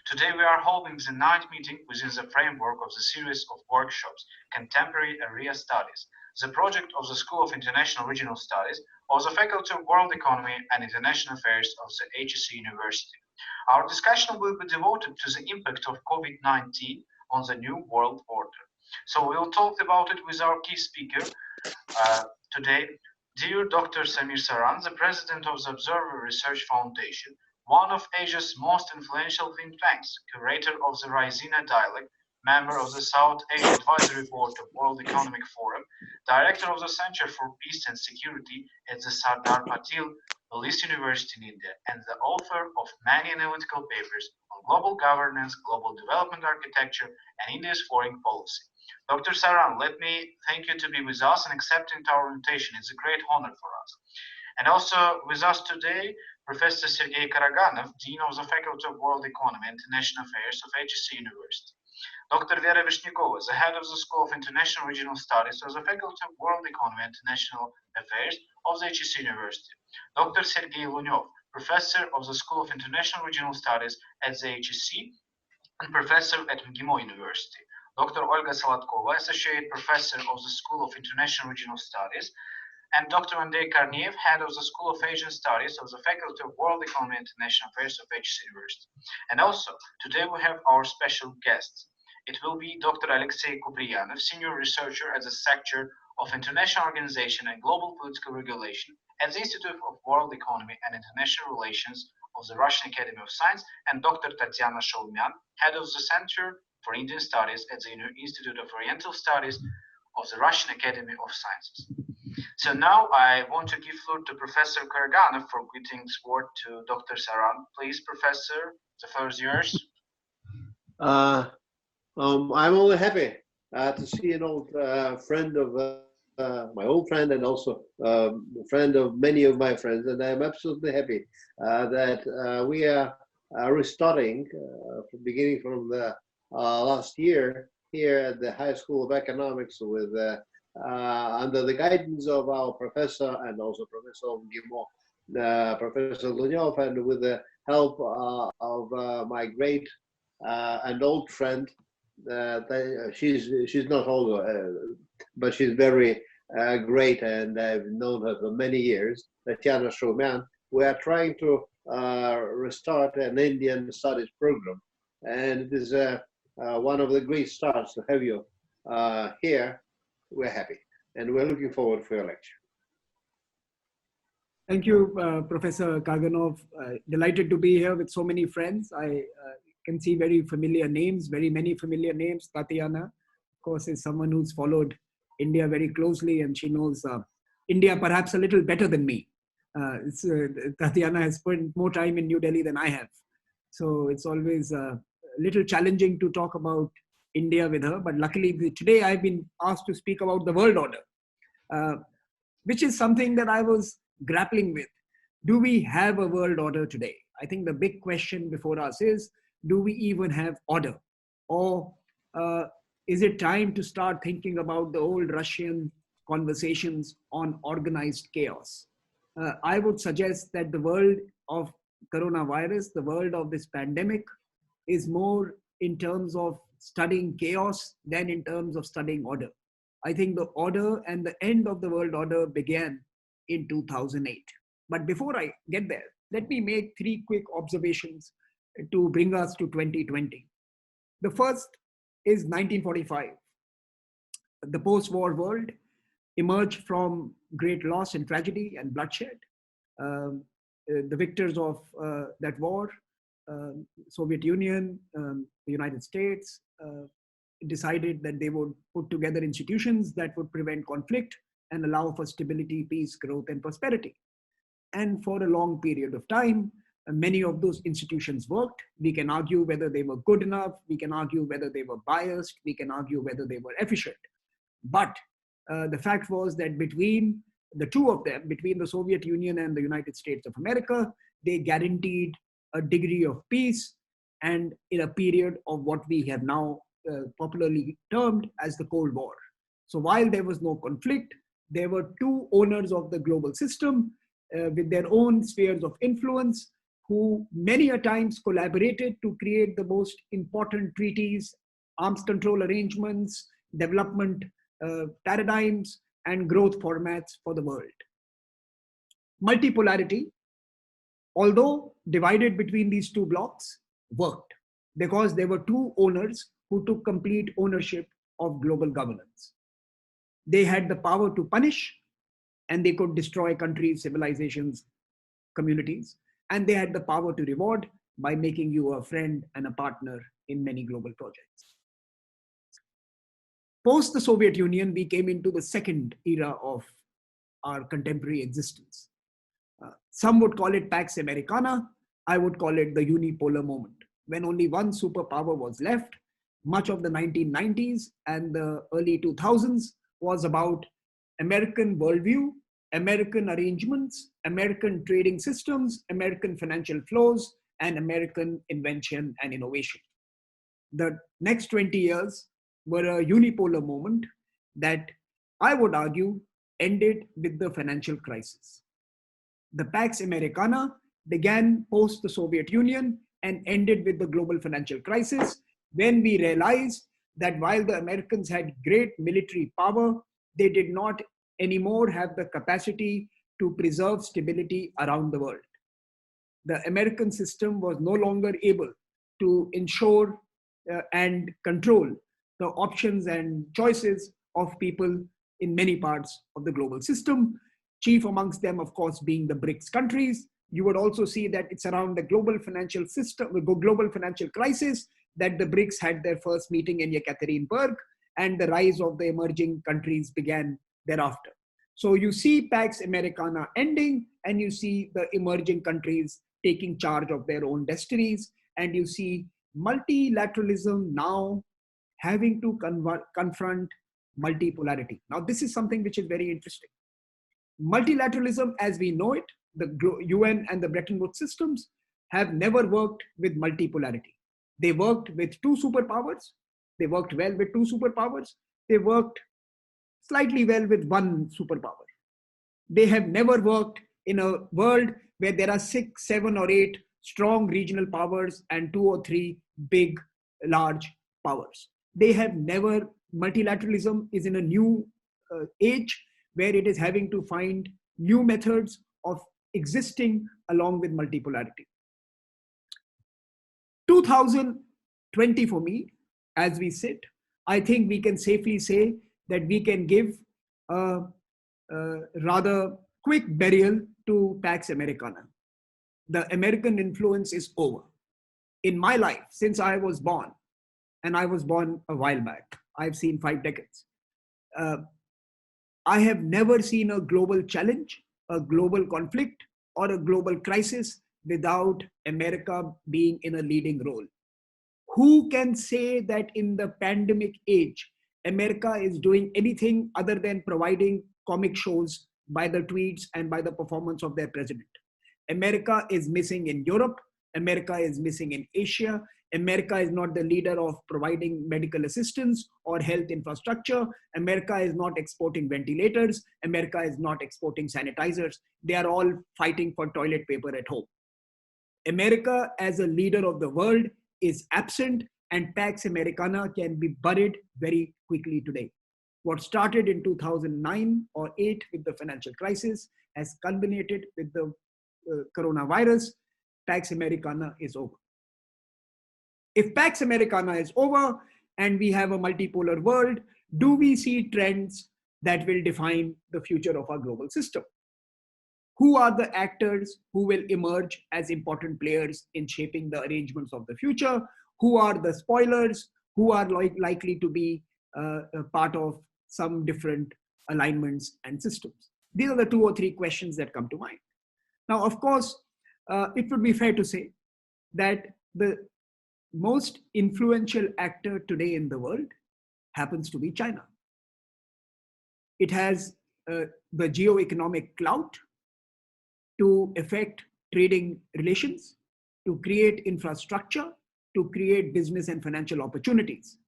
Today we are holding the ninth meeting within the framework of the series of workshops, Contemporary Area Studies, the project of the School of International Regional Studies of the Faculty of World Economy and International Affairs of the HEC University. Our discussion will be devoted to the impact of COVID-19 on the New World Order. So we'll talk about it with our key speaker today, dear Dr. Samir Saran, the president of the Observer Research Foundation, one of Asia's most influential think tanks, curator of the Raisina Dialogue, member of the South Asia Advisory Board of World Economic Forum, director of the Center for Peace and Security at the Sardar Patil Police University in India, and the author of many analytical papers on global governance, global development architecture, and India's foreign policy. Dr. Saran, let me thank you to be with us and accepting our invitation. It's a great honor for us. And also with us today, Professor Sergey Karaganov, Dean of the Faculty of World Economy and International Affairs of HEC University. Dr. Vera Vishnikova, the head of the School of International Regional Studies of the Faculty of World Economy and International Affairs of the HEC University. Dr. Sergey Lunev, professor of the School of International Regional Studies at the HEC and professor at MGIMO University. Dr. Olga Salatkova, associate professor of the School of International Regional Studies, and Dr. Andrei Korneev, head of the School of Asian Studies of the Faculty of World Economy and International Affairs of HEC University. And also, today we have our special guests. It will be Dr. Alexey Kupriyanov, senior researcher at the Sector of International Organization and Global Political Regulation at the Institute of World Economy and International Relations of the Russian Academy of Science, and Dr. Tatyana Shaumyan, head of the Center for Indian Studies at the Institute of Oriental Studies of the Russian Academy of Sciences. So now I want to give floor to Professor Karaganov for greetings word to Dr. Saran. Please, Professor, the floor is yours. I'm only happy to see an old friend of my old friend, and also a friend of many of my friends, and I'm absolutely happy that we are restarting beginning from the last year here at the High School of Economics with under the guidance of our professor and also Professor of MGIMO, Professor Lunev, and with the help of my great and old friend. She's not old, but she's very great, and I've known her for many years, Tatyana Shaumyan. We are trying to restart an Indian studies program, and it is one of the great starts to have you here. We're happy, and we're looking forward for your lecture. Thank you, Professor Karaganov. Delighted to be here with so many friends. I can see very familiar names, very many familiar names. Tatyana, of course, is someone who's followed India very closely, and she knows India perhaps a little better than me. Tatyana has spent more time in New Delhi than I have. So it's always a little challenging to talk about India with her, but luckily today I've been asked to speak about the world order, which is something that I was grappling with. Do we have a world order today? I think the big question before us is, do we even have order? Or is it time to start thinking about the old Russian conversations on organized chaos? I would suggest that the world of coronavirus, the world of this pandemic, is more in terms of studying chaos than in terms of studying order. I think the order and the end of the world order began in 2008. But before I get there, let me make three quick observations to bring us to 2020. The first is 1945. The post-war world emerged from great loss and tragedy and bloodshed. The victors of that war, Soviet Union, the United States, decided that they would put together institutions that would prevent conflict and allow for stability, peace, growth, and prosperity. And for a long period of time, many of those institutions worked. We can argue whether they were good enough. We can argue whether they were biased. We can argue whether they were efficient. But the fact was that between the two of them, between the Soviet Union and the United States of America, they guaranteed a degree of peace, and in a period of what we have now popularly termed as the Cold War. So while there was no conflict, there were two owners of the global system with their own spheres of influence, who many a times collaborated to create the most important treaties, arms control arrangements, development paradigms, and growth formats for the world. Multipolarity, although divided between these two blocks, worked because there were two owners who took complete ownership of global governance. They had the power to punish, and they could destroy countries, civilizations, communities, and they had the power to reward by making you a friend and a partner in many global projects. Post the Soviet Union, we came into the second era of our contemporary existence. Some would call it Pax Americana. I would call it the unipolar moment, when only one superpower was left. Much of the 1990s and the early 2000s was about American worldview, American arrangements, American trading systems, American financial flows, and American invention and innovation. The next 20 years were a unipolar moment that I would argue ended with the financial crisis. The Pax Americana began post the Soviet Union and ended with the global financial crisis, when we realized that while the Americans had great military power, they did not anymore have the capacity to preserve stability around the world. The American system was no longer able to ensure and control the options and choices of people in many parts of the global system. Chief amongst them, of course, being the BRICS countries. You would also see that it's around the global financial system, the global financial crisis, that the BRICS had their first meeting in Yekaterinburg, and the rise of the emerging countries began thereafter. So you see Pax Americana ending, and you see the emerging countries taking charge of their own destinies, and you see multilateralism now having to confront multipolarity. Now, this is something which is very interesting. Multilateralism, as we know it, the UN and the Bretton Woods systems have never worked with multipolarity. They worked with two superpowers. They worked well with two superpowers. They worked slightly well with one superpower. They have never worked in a world where there are 6, 7, or 8 strong regional powers and 2 or 3 big, large powers. They have never, multilateralism is in a new age where it is having to find new methods of existing along with multipolarity. 2020 for me, as we sit, I think we can safely say that we can give a rather quick burial to Pax Americana. The American influence is over. In my life, since I was born, and I was born a while back, I've seen 5 decades. I have never seen a global challenge, a global conflict, or a global crisis without America being in a leading role. Who can say that in the pandemic age, America is doing anything other than providing comic shows by the tweets and by the performance of their president? America is missing in Europe. America is missing in Asia. America is not the leader of providing medical assistance or health infrastructure. America is not exporting ventilators. America is not exporting sanitizers. They are all fighting for toilet paper at home. America as a leader of the world is absent, and Pax Americana can be buried very quickly today. What started in 2009 or 8 with the financial crisis has culminated with the coronavirus. Pax Americana is over. If Pax Americana is over and we have a multipolar world, do we see trends that will define the future of our global system? Who are the actors who will emerge as important players in shaping the arrangements of the future? Who are the spoilers? Who are likely to be a part of some different alignments and systems? These are the 2 or 3 questions that come to mind. Now, of course, it would be fair to say that the most influential actor today in the world happens to be China. It has the geo-economic clout to affect trading relations, to create infrastructure, to create business and financial opportunities.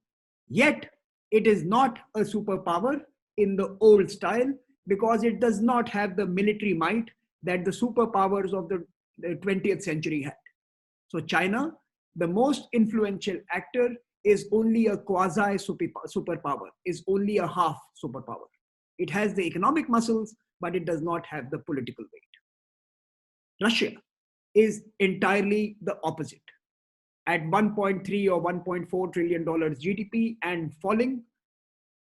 Yet, it is not a superpower in the old style because it does not have the military might that the superpowers of the the 20th century had. So China, the most influential actor, is only a quasi superpower, is only a half superpower. It has the economic muscles, but it does not have the political weight. Russia is entirely the opposite. At 1.3 or $1.4 trillion GDP and falling,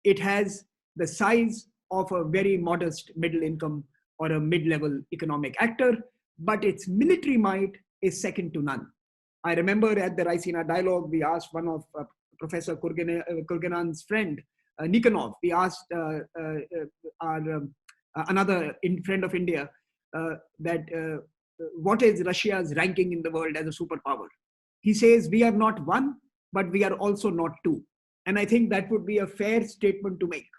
it has the size of a very modest middle income or a mid-level economic actor, but its military might is second to none. I remember at the Raisina dialogue, we asked one of Professor Kurganan's friend, Nikonov, we asked another friend of India that what is Russia's ranking in the world as a superpower? He says, we are not one, but we are also not two. And I think that would be a fair statement to make,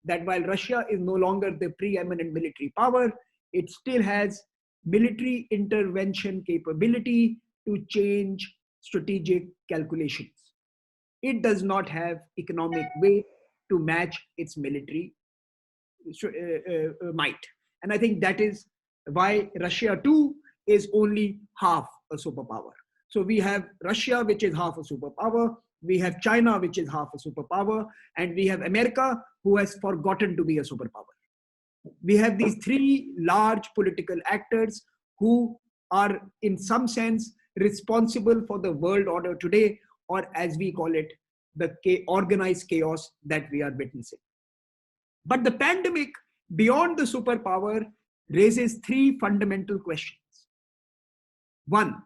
that while Russia is no longer the preeminent military power, it still has military intervention capability to change strategic calculations. It does not have economic weight to match its military might. And I think that is why Russia too is only half a superpower. So we have Russia, which is half a superpower. We have China, which is half a superpower. And we have America, who has forgotten to be a superpower. We have these three large political actors who are, in some sense, responsible for the world order today, or as we call it, the organized chaos that we are witnessing. But the pandemic, beyond the superpower, raises three fundamental questions. One,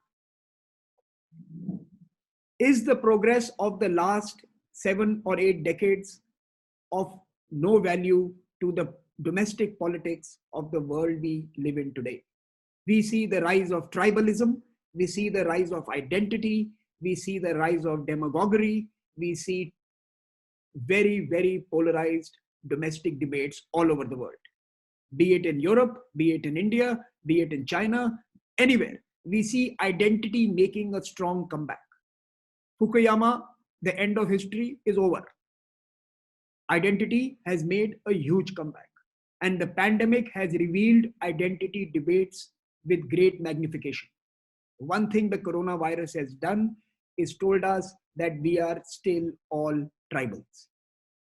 is the progress of the last 7 or 8 decades of no value to the domestic politics of the world we live in today? We see the rise of tribalism, we see the rise of identity, we see the rise of demagoguery, we see very, very polarized domestic debates all over the world. Be it in Europe, be it in India, be it in China, anywhere. We see identity making a strong comeback. Fukuyama, the end of history is over. Identity has made a huge comeback. And the pandemic has revealed identity debates with great magnification. One thing the coronavirus has done is told us that we are still all tribals.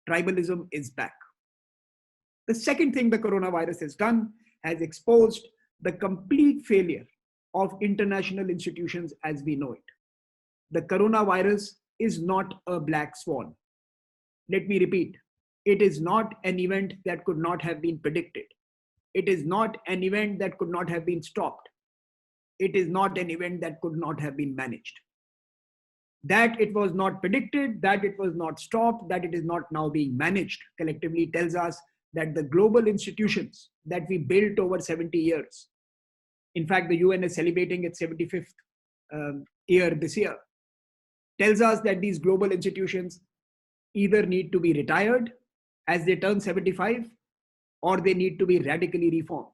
Tribalism is back. The second thing the coronavirus has done has exposed the complete failure of international institutions as we know it. The coronavirus is not a black swan. Let me repeat, it is not an event that could not have been predicted. It is not an event that could not have been stopped. It is not an event that could not have been managed. That it was not predicted, that it was not stopped, that it is not now being managed collectively tells us that the global institutions that we built over 70 years, in fact, the UN is celebrating its 75th year this year, tells us that these global institutions either need to be retired as they turn 75, or they need to be radically reformed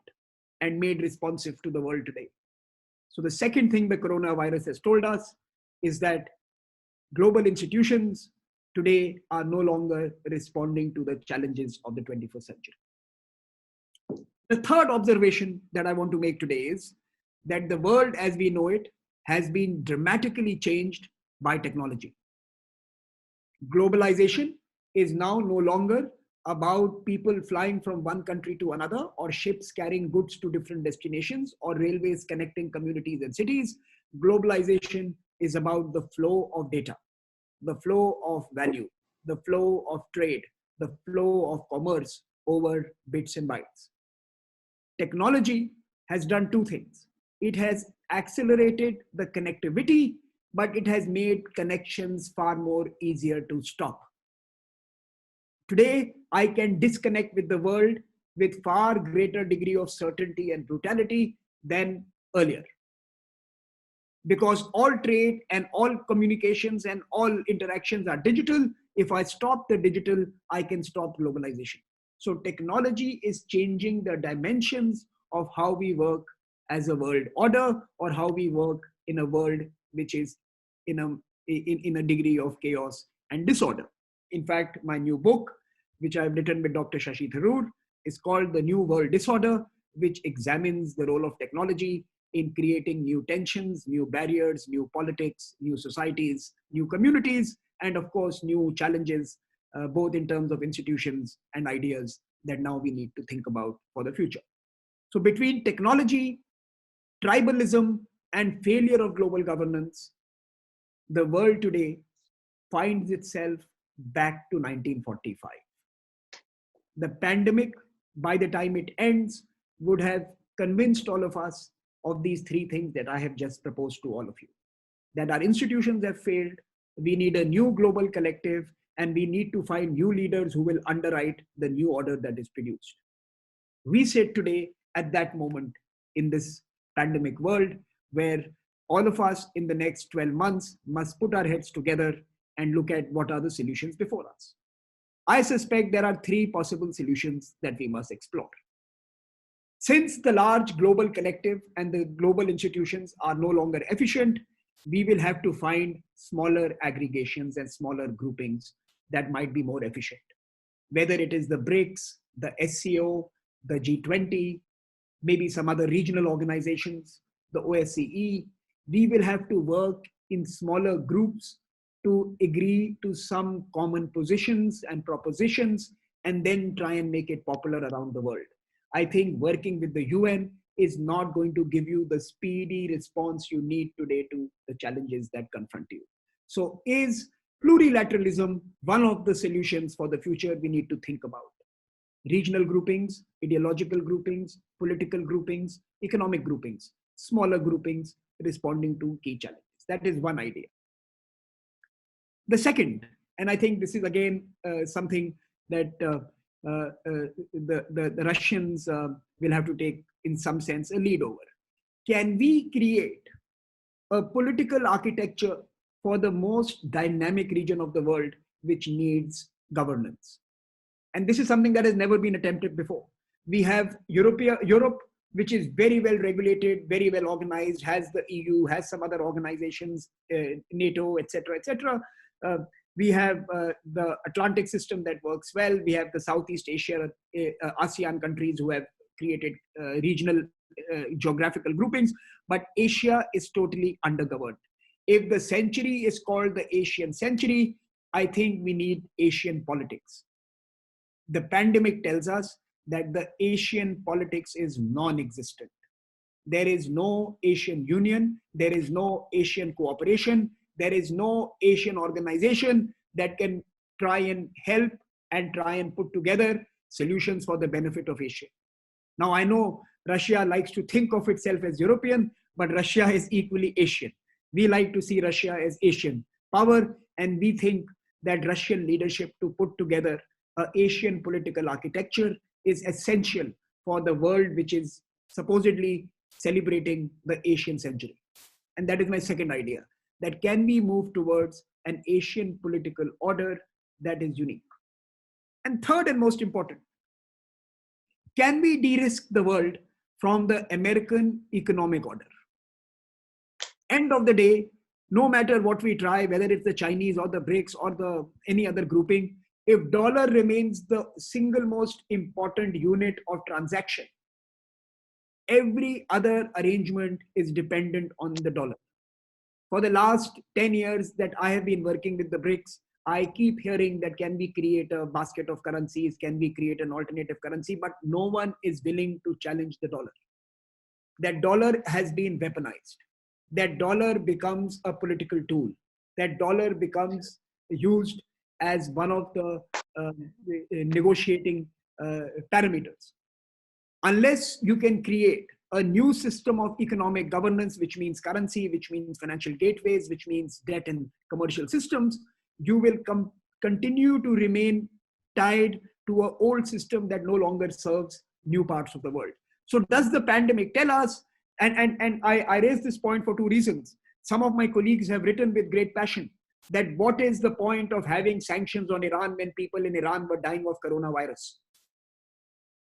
and made responsive to the world today. So the second thing the coronavirus has told us is that global institutions today are no longer responding to the challenges of the 21st century. The third observation that I want to make today is that the world as we know it has been dramatically changed by technology. Globalization is now no longer about people flying from one country to another, or ships carrying goods to different destinations, or railways connecting communities and cities. Globalization is about the flow of data, the flow of value, the flow of trade, the flow of commerce over bits and bytes. Technology has done two things. It has accelerated the connectivity, but it has made connections far more easier to stop. Today, I can disconnect with the world with far greater degree of certainty and brutality than earlier. Because all trade and all communications and all interactions are digital. If I stop the digital, I can stop globalization. So technology is changing the dimensions of how we work as a world order, or how we work in a world which is in a degree of chaos and disorder. In fact, my new book, which I've written with Dr. Shashi Tharoor, is called The New World Disorder, which examines the role of technology in creating new tensions, new barriers, new politics, new societies, new communities, and of course, new challenges, both in terms of institutions and ideas that now we need to think about for the future. So between technology, tribalism, and failure of global governance, the world today finds itself back to 1945. The pandemic, by the time it ends, would have convinced all of us of these three things that I have just proposed to all of you. That our institutions have failed, we need a new global collective, and we need to find new leaders who will underwrite the new order that is produced. We sit today at that moment in this pandemic world where all of us in the next 12 months must put our heads together and look at what are the solutions before us. I suspect there are three possible solutions that we must explore. Since the large global collective and the global institutions are no longer efficient, we will have to find smaller aggregations and smaller groupings that might be more efficient. Whether it is the BRICS, the SCO, the G20, maybe some other regional organizations, the OSCE, we will have to work in smaller groups to agree to some common positions and propositions and then try and make it popular around the world. I think working with the UN is not going to give you the speedy response you need today to the challenges that confront you. So is plurilateralism one of the solutions for the future we need to think about? Regional groupings, ideological groupings, political groupings, economic groupings, smaller groupings responding to key challenges. That is one idea. The second, and I think this is again something that the Russians will have to take in some sense a lead over. Can we create a political architecture for the most dynamic region of the world which needs governance? And this is something that has never been attempted before. We have Europe, which is very well regulated, very well organized, has the EU, has some other organizations, NATO, etc., etc. We have the Atlantic system that works well. We have the Southeast Asia, ASEAN countries who have created regional geographical groupings, but Asia is totally undergoverned. If the century is called the Asian century, I think we need Asian politics. The pandemic tells us that the Asian politics is non-existent. There is no Asian Union, there is no Asian cooperation, there is no Asian organization that can try and help and try and put together solutions for the benefit of Asia. Now, I know Russia likes to think of itself as European, but Russia is equally Asian. We like to see Russia as Asian power, and we think that Russian leadership to put together an Asian political architecture is essential for the world which is supposedly celebrating the Asian century. And that is my second idea, that can we move towards an Asian political order that is unique? And third and most important, can we de-risk the world from the American economic order? End of the day, no matter what we try, whether it's the Chinese or the BRICS or any other grouping, if dollar remains the single most important unit of transaction, every other arrangement is dependent on the dollar. For the last 10 years that I have been working with the BRICS, I keep hearing that can we create a basket of currencies, can we create an alternative currency, but no one is willing to challenge the dollar. That dollar has been weaponized. That dollar becomes a political tool. That dollar becomes used as one of the negotiating parameters. Unless you can create a new system of economic governance, which means currency, which means financial gateways, which means debt and commercial systems, you will continue to remain tied to an old system that no longer serves new parts of the world. So does the pandemic tell us, and I raise this point for two reasons. Some of my colleagues have written with great passion that what is the point of having sanctions on Iran when people in Iran were dying of coronavirus?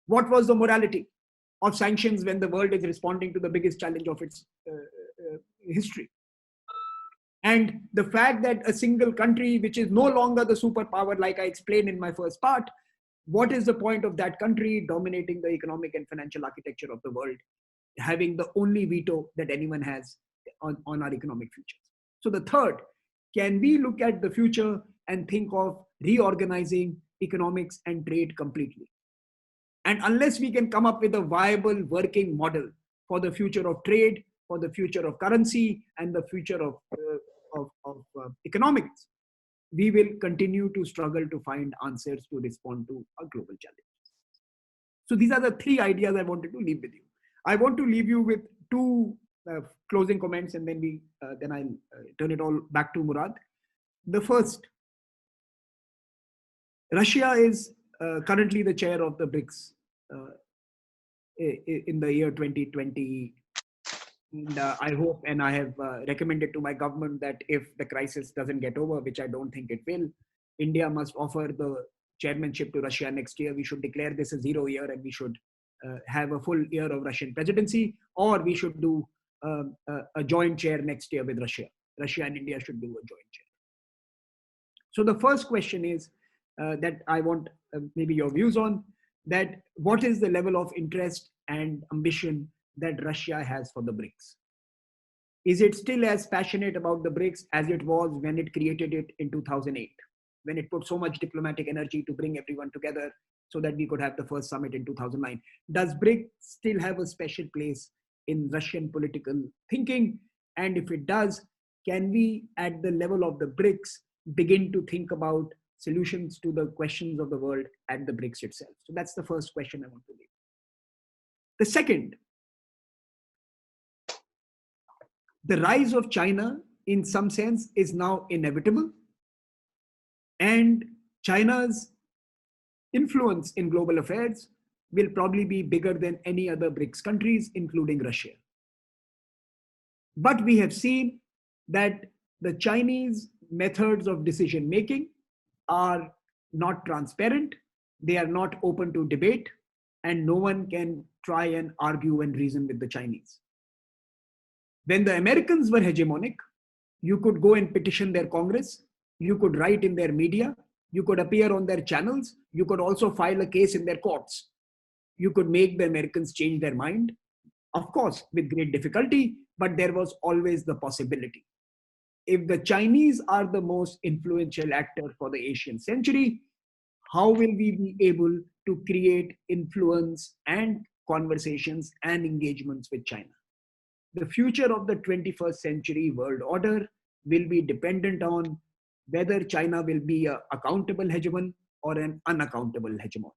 What was the morality of sanctions when the world is responding to the biggest challenge of its history? And the fact that a single country, which is no longer the superpower, like I explained in my first part, what is the point of that country dominating the economic and financial architecture of the world? having the only veto that anyone has on our economic futures. So the third, can we look at the future and think of reorganizing economics and trade completely? And unless we can come up with a viable working model for the future of trade, for the future of currency, and the future of economics, we will continue to struggle to find answers to respond to a global challenge. So these are the three ideas I wanted to leave with you. I want to leave you with two closing comments, and then I'll turn it all back to Murad. The first, Russia is currently the chair of the BRICS in the year 2020. And I hope, and I have recommended to my government that if the crisis doesn't get over, which I don't think it will, India must offer the chairmanship to Russia next year. We should declare this a 0 year, and we should have a full year of Russian presidency, or we should do a joint chair next year with Russia. Russia and India should do a joint chair. So the first question is that I want maybe your views on, that what is the level of interest and ambition that Russia has for the BRICS? Is it still as passionate about the BRICS as it was when it created it in 2008, when it put so much diplomatic energy to bring everyone together so that we could have the first summit in 2009? Does BRICS still have a special place in Russian political thinking? And if it does, can we at the level of the BRICS begin to think about solutions to the questions of the world at the BRICS itself? So that's the first question I want to leave. The second, the rise of China in some sense is now inevitable, and China's influence in global affairs will probably be bigger than any other BRICS countries, including Russia. But we have seen that the Chinese methods of decision making are not transparent, they are not open to debate, and no one can try and argue and reason with the Chinese. When the Americans were hegemonic, you could go and petition their Congress, you could write in their media, you could appear on their channels, you could also file a case in their courts. You could make the Americans change their mind, of course, with great difficulty, but there was always the possibility. If the Chinese are the most influential actor for the Asian century, how will we be able to create influence and conversations and engagements with China? The future of the 21st century world order will be dependent on whether China will be an accountable hegemon or an unaccountable hegemon.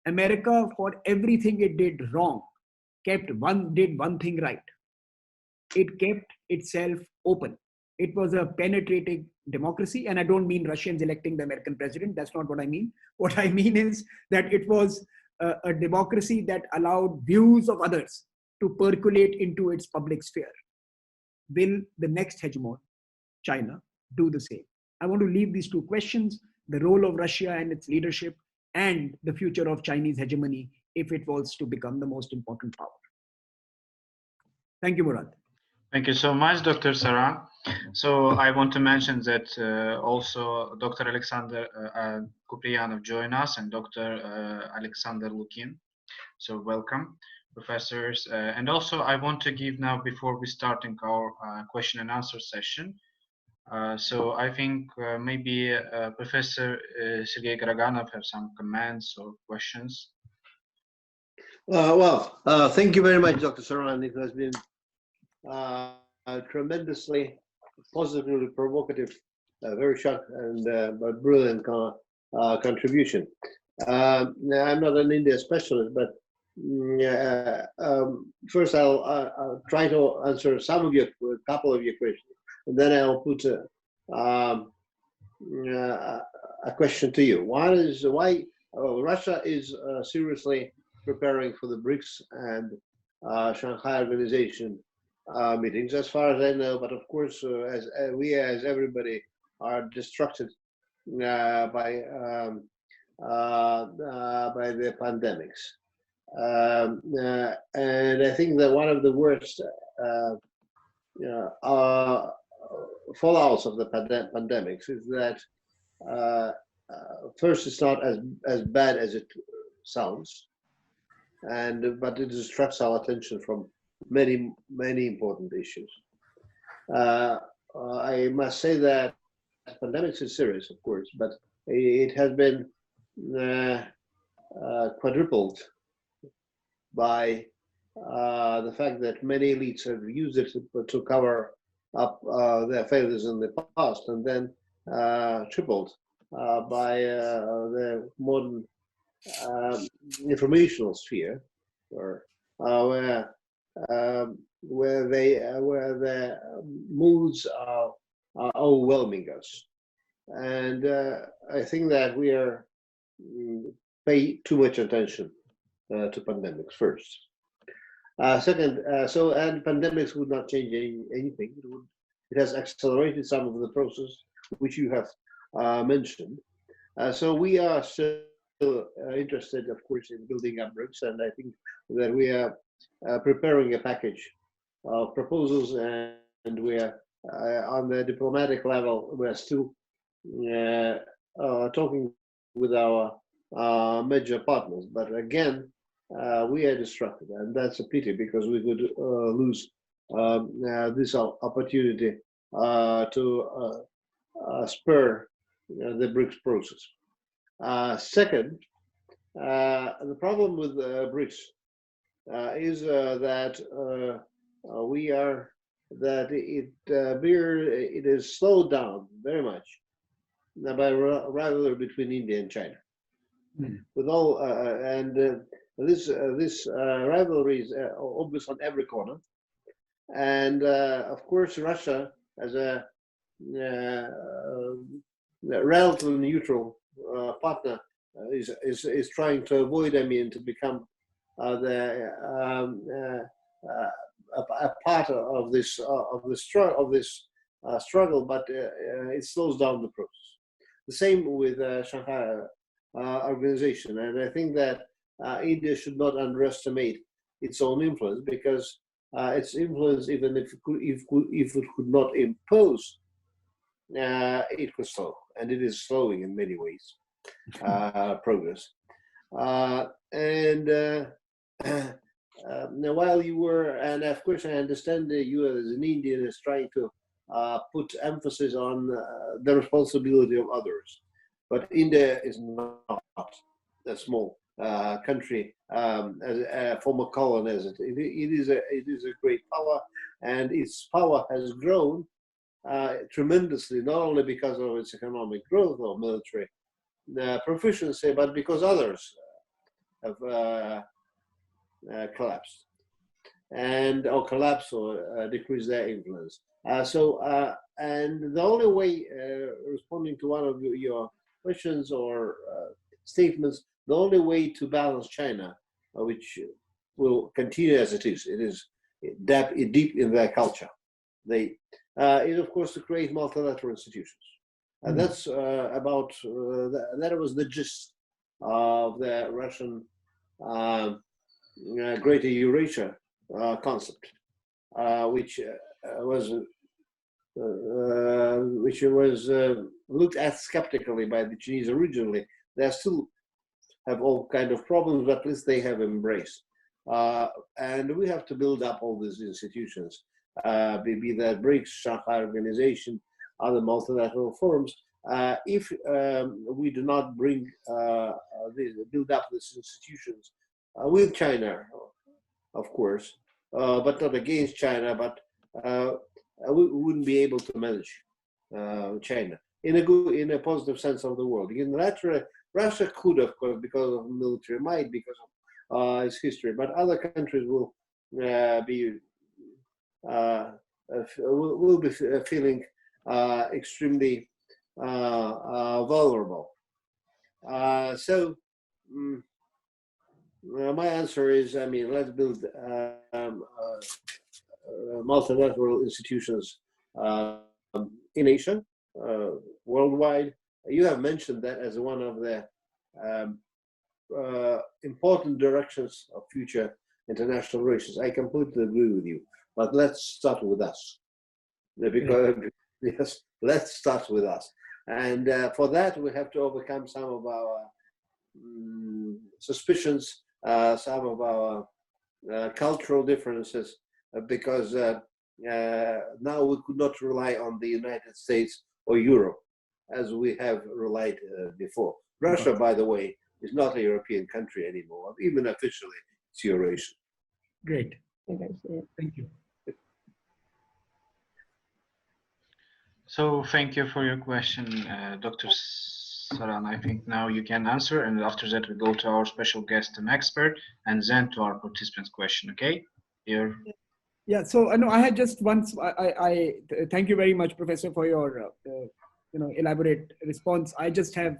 America, for everything it did wrong, did one thing right. It kept itself open. It was a penetrating democracy, and I don't mean Russians electing the American president. That's not what I mean. What I mean is that it was a democracy that allowed views of others to percolate into its public sphere. Will the next hegemon, China, do the same? I want to leave these two questions: the role of Russia and its leadership, and the future of Chinese hegemony if it was to become the most important power. Thank you, Murad. Thank you so much, Dr. Saran. So I want to mention that also Dr. Aleksandr Kupriyanov joined us, and Dr. Aleksandr Lukin. So welcome, professors. And also I want to give now, before we starting our question and answer session, so I think maybe Professor Sergey Karaganov have some comments or questions. Thank you very much, Dr. Saran. It has been tremendously positively provocative, very short and but brilliant contribution. I'm not an India specialist, but first I'll try to answer a couple of your questions, and then I'll put a question to you. One is why Russia is seriously preparing for the BRICS and Shanghai Organization meetings, as far as I know. But of course, as everybody, are distracted by the pandemics, and I think that one of the worst fallouts of the pandemics is that first, it's not as bad as it sounds, but it distracts our attention from many important issues. I must say that pandemics is serious, of course, but it has been quadrupled by the fact that many elites have used it to cover up their failures in the past, and then tripled by the modern informational sphere, or where the moods are overwhelming us, and I think that we are pay too much attention to pandemics first. Second, and pandemics would not change anything. It has accelerated some of the process which you have mentioned. So we are still interested, of course, in building up BRICS, and I think that we are preparing a package of proposals, and we are on the diplomatic level. We are still talking with our major partners, but again, we are distracted, and that's a pity, because we could lose this opportunity to spur the BRICS process. Second, the problem with BRICS is that it is slowed down very much by rivalry between India and China. With all this rivalry is obvious on every corner, and of course Russia, as a relatively neutral partner, is trying to avoid, to become a part of this struggle, but it slows down the process. The same with Shanghai organization, and I think that India should not underestimate its own influence, because its influence, even if it could not impose, it could slow, and it is slowing in many ways progress. Now, while you were, and of course I understand that you as an Indian is trying to put emphasis on the responsibility of others, but India is not a small country, as a former colony. It is a great power, and its power has grown tremendously, not only because of its economic growth or military proficiency, but because others have collapsed or decreased their influence. And the only way, responding to one of your questions or statements, the only way to balance China, which will continue as it is deep in their culture, is of course to create multilateral institutions. And that's that was the gist of the Russian Greater Eurasia concept, which was looked at skeptically by the Chinese originally. They still have all kind of problems, but at least they have embraced. And we have to build up all these institutions, be that BRICS, Shanghai Organization, other multilateral forums. If we do not build up these institutions with China, of course, but not against China, but we wouldn't be able to manage China in a positive sense of the word. Unilaterally, Russia could, of course, because of military might, because of its history, but other countries will be feeling extremely vulnerable. So my answer is, let's build multilateral institutions in Asia, worldwide. You have mentioned that as one of the important directions of future international relations. I completely agree with you, but let's start with us. Because, yes, let's start with us. And for that, we have to overcome some of our suspicions, some of our cultural differences, because now we could not rely on the United States or Europe as we have relied before. Russia, by the way, is not a European country anymore, even officially, it's Eurasian. Great. Thank you. So thank you for your question, Dr. Saran. I think now you can answer, and after that we go to our special guest and expert, and then to our participants' question. Okay? Here. Yeah. So I know I had just once. I thank you very much, Professor, for your elaborate response. I just have.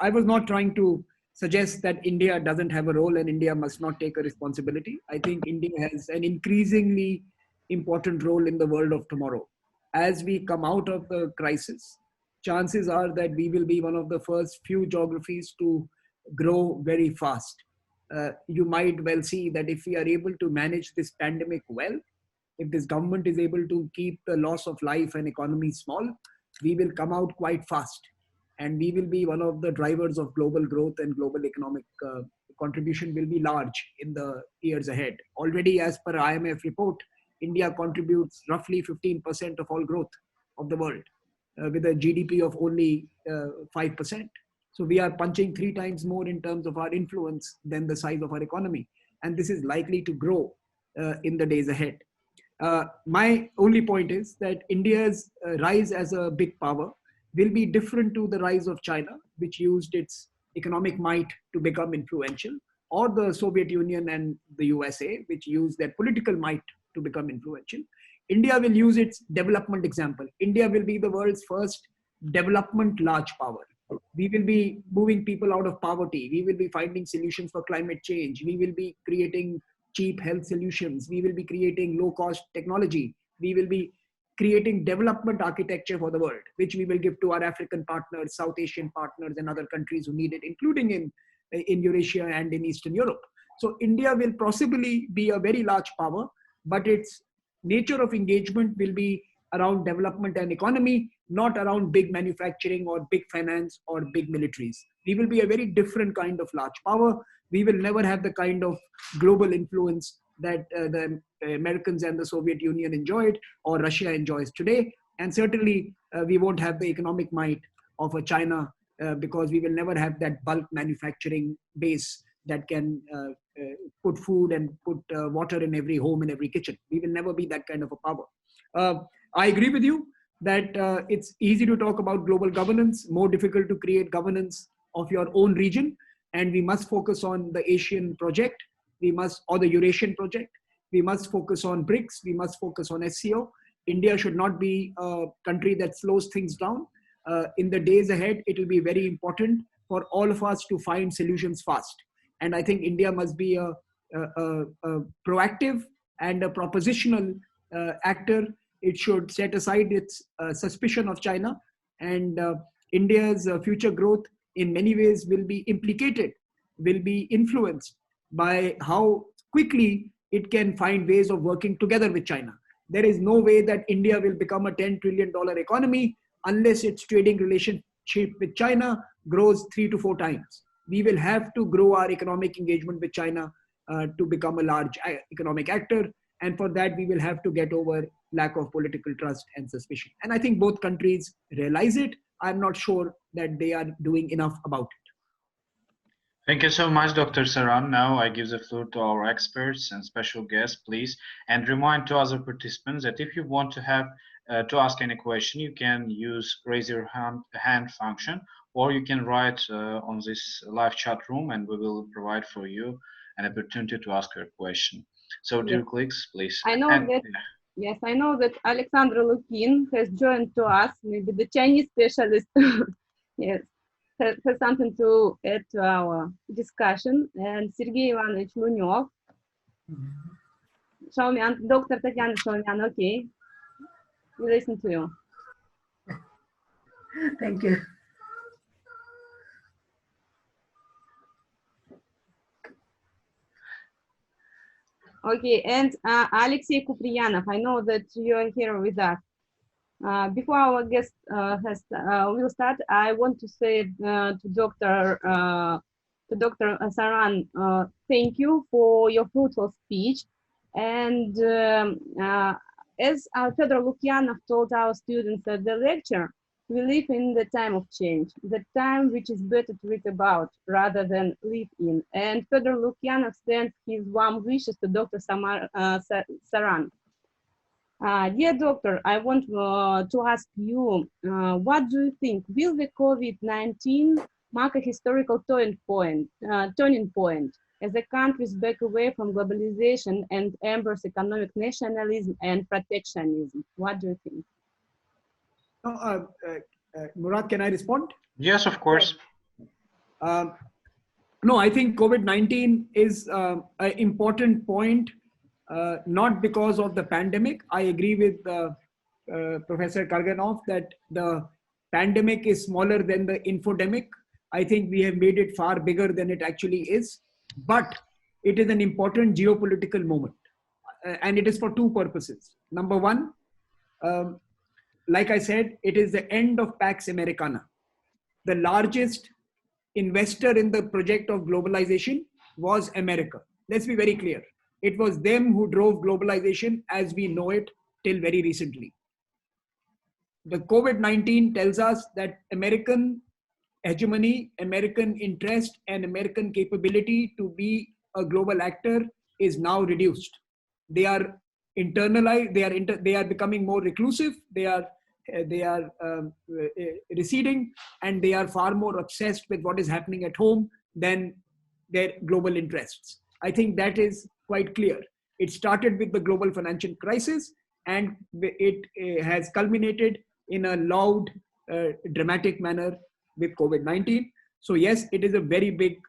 I was not trying to suggest that India doesn't have a role and India must not take a responsibility. I think India has an increasingly important role in the world of tomorrow. As we come out of the crisis, chances are that we will be one of the first few geographies to grow very fast. You might well see that if we are able to manage this pandemic well, if this government is able to keep the loss of life and economy small, we will come out quite fast. And we will be one of the drivers of global growth, and global economic contribution will be large in the years ahead. Already, as per IMF report, India contributes roughly 15% of all growth of the world, with a GDP of only 5%. So we are punching 3 times more in terms of our influence than the size of our economy. And this is likely to grow in the days ahead. My only point is that India's rise as a big power will be different to the rise of China, which used its economic might to become influential, or the Soviet Union and the USA, which used their political might to become influential. India will use its development example. India will be the world's first development large power. We will be moving people out of poverty. We will be finding solutions for climate change. We will be creating cheap health solutions. We will be creating low-cost technology. We will be creating development architecture for the world, which we will give to our African partners, South Asian partners, and other countries who need it, including in Eurasia and in Eastern Europe. So India will possibly be a very large power, but its nature of engagement will be around development and economy, not around big manufacturing or big finance or big militaries. We will be a very different kind of large power. We will never have the kind of global influence that the Americans and the Soviet Union enjoyed, or Russia enjoys today. And certainly we won't have the economic might of a China, because we will never have that bulk manufacturing base that can put food and put water in every home, in every kitchen. We will never be that kind of a power. I agree with you that it's easy to talk about global governance, more difficult to create governance of your own region. And we must focus on the Asian project, or the Eurasian project. We must focus on BRICS. We must focus on SCO. India should not be a country that slows things down. In the days ahead, it will be very important for all of us to find solutions fast. And I think India must be a proactive and a propositional actor. It should set aside its suspicion of China, and India's future growth in many ways will be implicated, will be influenced by how quickly it can find ways of working together with China. There is no way that India will become a $10 trillion economy unless its trading relationship with China grows 3 to 4 times. We will have to grow our economic engagement with China to become a large economic actor. And for that, we will have to get over lack of political trust and suspicion. And I think both countries realize it. I'm not sure that they are doing enough about it. Thank you so much, Dr. Saran. Now I give the floor to our experts and special guests, please. And remind to other participants that if you want to have to ask any question, you can use raise your hand function, or you can write on this live chat room, and we will provide for you an opportunity to ask your question. So, dear colleagues, please. I know that. Yes, I know that Aleksandr Lukin has joined to us, maybe the Chinese specialist. Yes, has something to add to our discussion. And Sergey Ivanovich Lunev. Shaumian, Dr. Tatiana Shaumian, okay. We listen to you. Thank you. Okay, and Alexey Kupriyanov, I know that you are here with us. Before our guest will start, I want to say to Dr. Saran, thank you for your fruitful speech. And as Fedor Lukyanov told our students at the lecture, we live in the time of change, the time which is better to read about rather than live in. And Fedor Lukyanov sends his warm wishes to Dr. Saran. Dear doctor, I want to ask you, what do you think? Will the COVID-19 mark a historical turning point as the countries back away from globalization and embrace economic nationalism and protectionism? What do you think? Murat, can I respond? Yes, of course. No, I think COVID-19 is an important point, not because of the pandemic. I agree with Professor Karaganov that the pandemic is smaller than the infodemic. I think we have made it far bigger than it actually is, but it is an important geopolitical moment. And it is for two purposes. Number one, like I said, it is the end of Pax Americana. The largest investor in the project of globalization was America. Let's be very clear. It was them who drove globalization as we know it till very recently. The COVID-19 tells us that American hegemony, American interest, and American capability to be a global actor is now reduced. They are internalized. They are becoming more reclusive. They are receding, and they are far more obsessed with what is happening at home than their global interests. I think that is quite clear. It started with the global financial crisis, and it has culminated in a loud, dramatic manner with COVID-19. So yes, it is a very big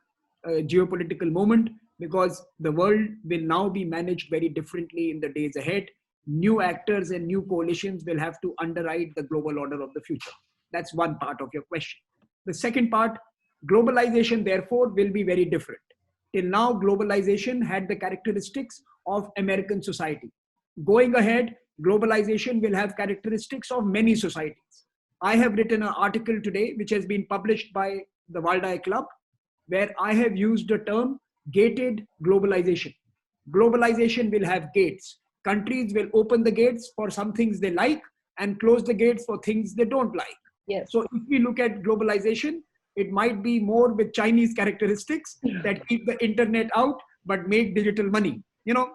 geopolitical moment because the world will now be managed very differently in the days ahead. New actors and new coalitions will have to underwrite the global order of the future. That's one part of your question. The second part, globalization therefore will be very different. Till now, globalization had the characteristics of American society. Going ahead, globalization will have characteristics of many societies. I have written an article today, which has been published by the Waldai Club, where I have used the term gated globalization. Globalization will have gates. Countries will open the gates for some things they like and close the gates for things they don't like. Yes. So if we look at globalization, it might be more with Chinese characteristics that keep the internet out but make digital money.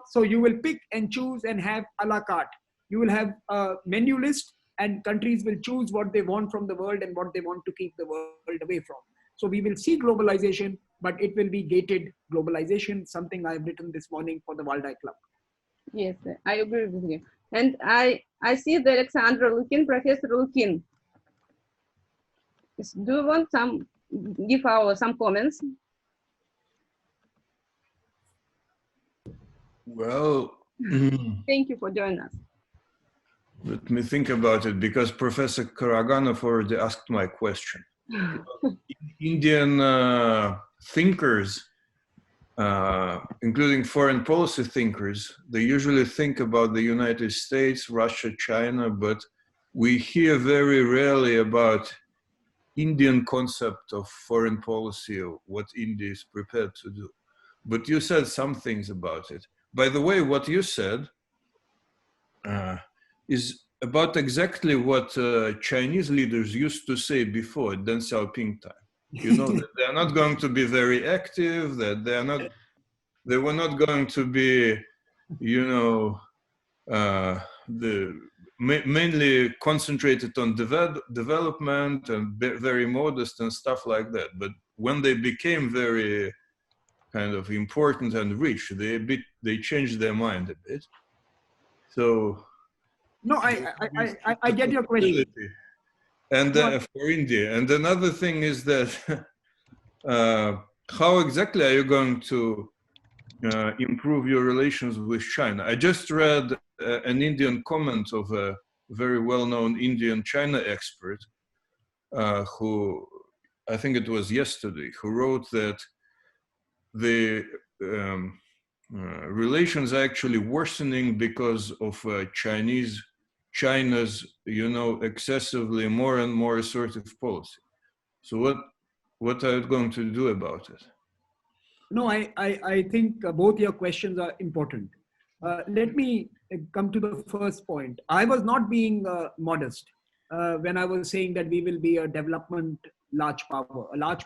So you will pick and choose and have a la carte. You will have a menu list, and countries will choose what they want from the world and what they want to keep the world away from. So we will see globalization, but it will be gated globalization, something I've written this morning for the Waldai Club. Yes, I agree with you. And I see that Aleksandr Lukin, Professor Lukin. Do you want give some comments? Well, thank you for joining us. Let me think about it, because Professor Karaganov already asked my question. Indian thinkers, including foreign policy thinkers, they usually think about the United States, Russia, China, but we hear very rarely about Indian concept of foreign policy, or what India is prepared to do. But you said some things about it. By the way, what you said is about exactly what Chinese leaders used to say before Deng Xiaoping time. That they are not going to be very active, that they were not going to be, mainly concentrated on development and very modest and stuff like that. But when they became very kind of important and rich, they changed their mind a bit. So no, I get your question. And for India, and another thing is that how exactly are you going to improve your relations with China? I just read an Indian comment of a very well-known Indian China expert who, I think it was yesterday, who wrote that the relations are actually worsening because of China's, excessively more and more assertive policy. So what are you going to do about it? No, I think both your questions are important. Let me come to the first point. I was not being modest when I was saying that we will be a development a large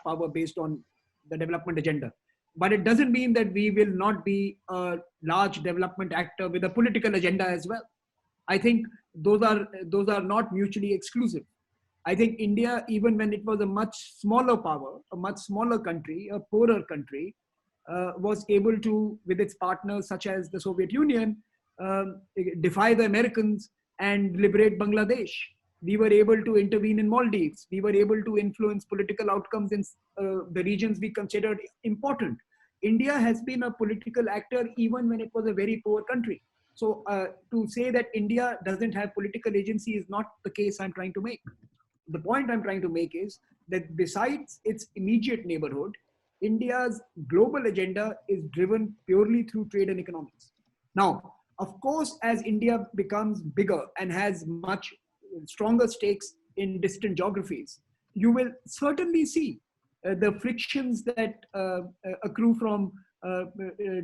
power based on the development agenda. But it doesn't mean that we will not be a large development actor with a political agenda as well. I think those are not mutually exclusive. I think India, even when it was a much smaller power, a much smaller country, a poorer country, was able to, with its partners such as the Soviet Union, defy the Americans and liberate Bangladesh. We were able to intervene in Maldives. We were able to influence political outcomes in the regions we considered important. India has been a political actor even when it was a very poor country. So to say that India doesn't have political agency is not the case I'm trying to make. The point I'm trying to make is that besides its immediate neighborhood, India's global agenda is driven purely through trade and economics. Now, of course, as India becomes bigger and has much stronger stakes in distant geographies, you will certainly see the frictions that accrue from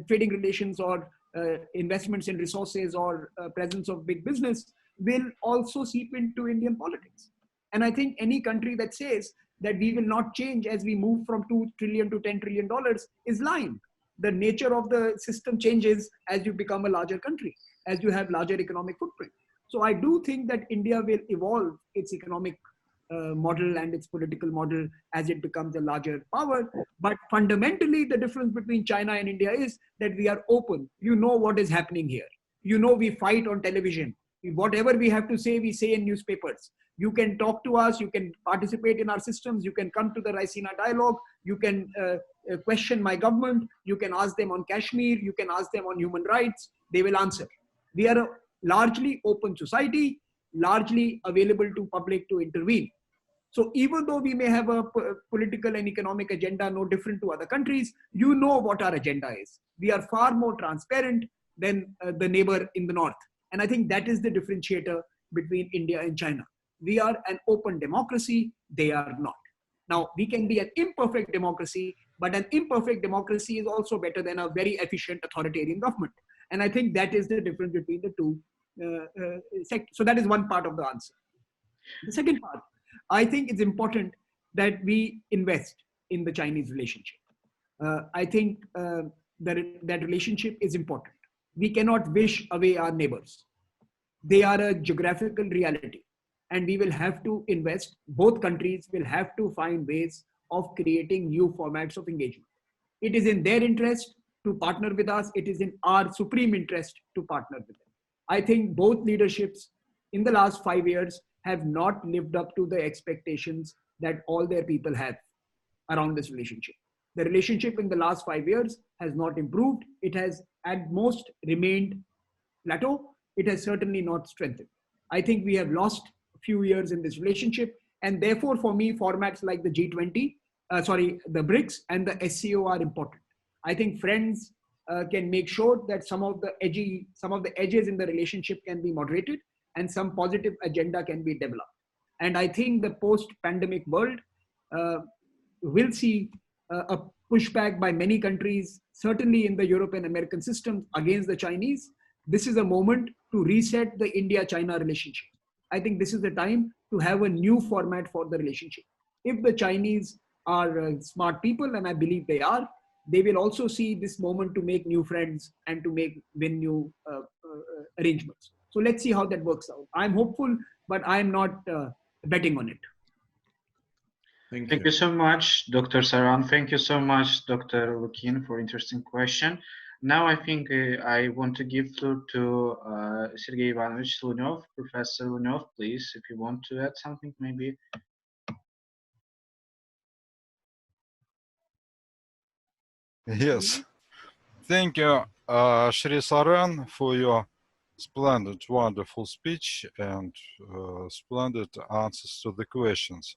trading relations or investments in resources or presence of big business will also seep into Indian politics. And I think any country that says that we will not change as we move from $2 trillion to $10 trillion is lying. The nature of the system changes as you become a larger country, as you have larger economic footprint. So I do think that India will evolve its economic model and its political model as it becomes a larger power. But fundamentally, the difference between China and India is that we are open. You know what is happening here. You know we fight on television. Whatever we have to say, we say in newspapers. You can talk to us, you can participate in our systems, you can come to the Raisina dialogue, you can question my government, you can ask them on Kashmir, you can ask them on human rights, they will answer. We are a largely open society, largely available to public to intervene. So even though we may have a political and economic agenda no different to other countries, you know what our agenda is. We are far more transparent than the neighbor in the north. And I think that is the differentiator between India and China. We are an open democracy, they are not. Now, we can be an imperfect democracy, but an imperfect democracy is also better than a very efficient authoritarian government. And I think that is the difference between the two sectors. So that is one part of the answer. The second part, I think it's important that we invest in the Chinese relationship. I think that relationship is important. We cannot wish away our neighbors. They are a geographical reality. And we will have to invest, both countries will have to find ways of creating new formats of engagement. It is in their interest to partner with us. It is in our supreme interest to partner with them. I think both leaderships in the last 5 years have not lived up to the expectations that all their people have around this relationship. The relationship in the last 5 years has not improved. It has at most remained plateau. It has certainly not strengthened. I think we have lost few years in this relationship, and therefore for me formats like the G20 the BRICS and the SCO are important. I think friends can make sure that some of the edges in the relationship can be moderated and some positive agenda can be developed. And I think the post-pandemic world will see a pushback by many countries, certainly in the European American system, against the Chinese. This is a moment to reset the India-China relationship. I think this is the time to have a new format for the relationship. If the Chinese are smart people, and I believe they are, they will also see this moment to make new friends and to win new arrangements. So let's see how that works out. I'm hopeful, but I'm not betting on it. Thank you so much, Dr. Saran. Thank you so much, Dr. Lukin, for interesting question. Now I think I want to give floor to Sergey Ivanovich Lunev. Professor Lunev, please, if you want to add something, maybe. Yes. Thank you, Shri Saran, for your splendid, wonderful speech and splendid answers to the questions.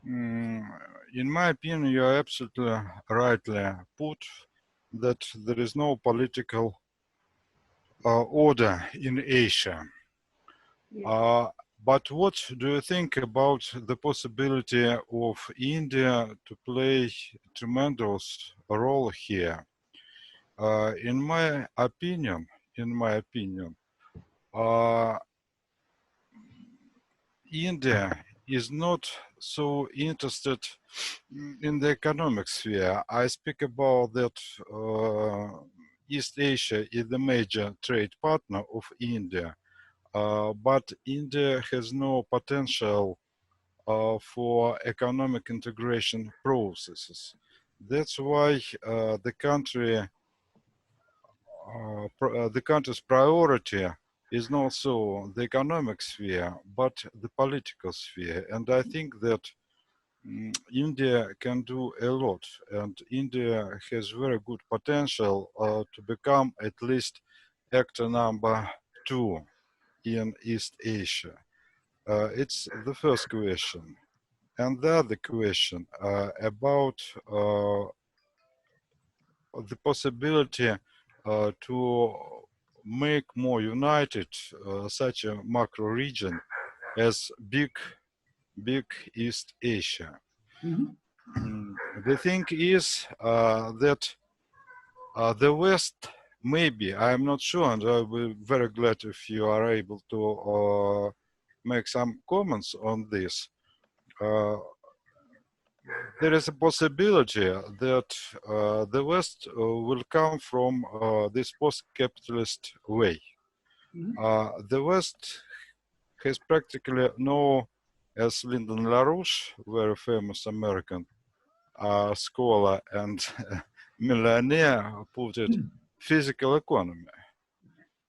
In my opinion, you are absolutely rightly put that there is no political order in Asia. Yeah. But what do you think about the possibility of India to play a tremendous role here? In my opinion, in my opinion. Uh, India is not so interested in the economic sphere. I speak about that East Asia is the major trade partner of India, but India has no potential for economic integration processes. That's why the country's priority is not so the economic sphere, but the political sphere. And I think that India can do a lot, and India has very good potential to become at least actor number 2 in East Asia. It's the first question. And the other question about the possibility to make more united such a macro region as big East Asia. The thing is that the West, maybe, I'm not sure, and I'll be very glad if you are able to make some comments on this. There is a possibility that the West will come from this post-capitalist way. The West has practically no, as Lyndon LaRouche, very famous American scholar and millionaire, put it, physical economy.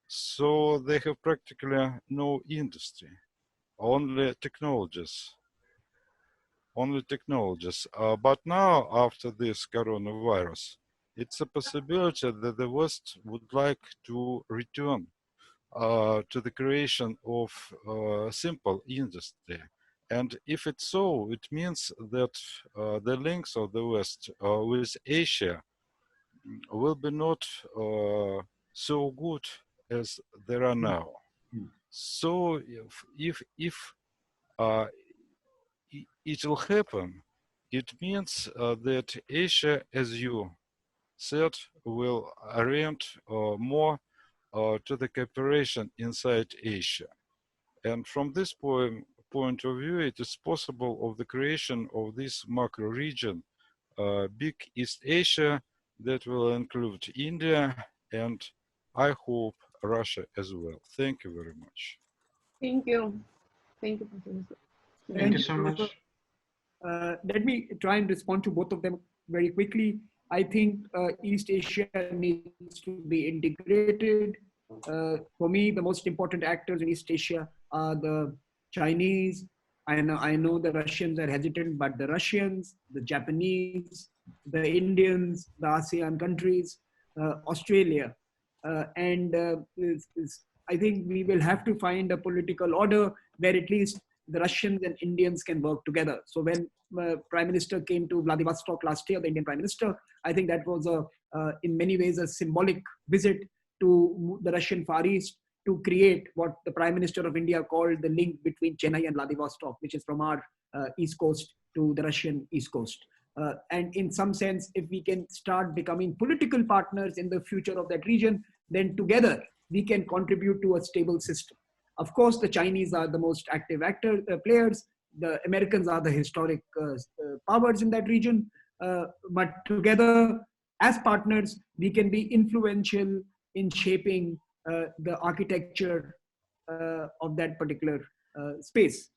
So they have practically no industry, only technologies. But now, after this coronavirus, it's a possibility that the West would like to return to the creation of simple industry. And if it's so, it means that the links of the West with Asia will be not so good as they are now. So if it will happen, it means that Asia, as you said, will orient more to the cooperation inside Asia. And from this point of view, it is possible of the creation of this macro region, big East Asia, that will include India and I hope Russia as well. Thank you very much. Thank you. Thank you, Professor. Thank you so much. Let me try and respond to both of them very quickly. I think East Asia needs to be integrated. For me, the most important actors in East Asia are the Chinese. I know the Russians are hesitant, but the Russians, the Japanese, the Indians, the ASEAN countries, Australia. I think we will have to find a political order where at least the Russians and Indians can work together. So when Prime Minister came to Vladivostok last year, the Indian Prime Minister, I think that was in many ways a symbolic visit to the Russian Far East to create what the Prime Minister of India called the link between Chennai and Vladivostok, which is from our East Coast to the Russian East Coast. And in some sense, if we can start becoming political partners in the future of that region, then together we can contribute to a stable system. Of course, the Chinese are the most active players. The Americans are the historic powers in that region. But together, as partners, we can be influential in shaping the architecture of that particular space.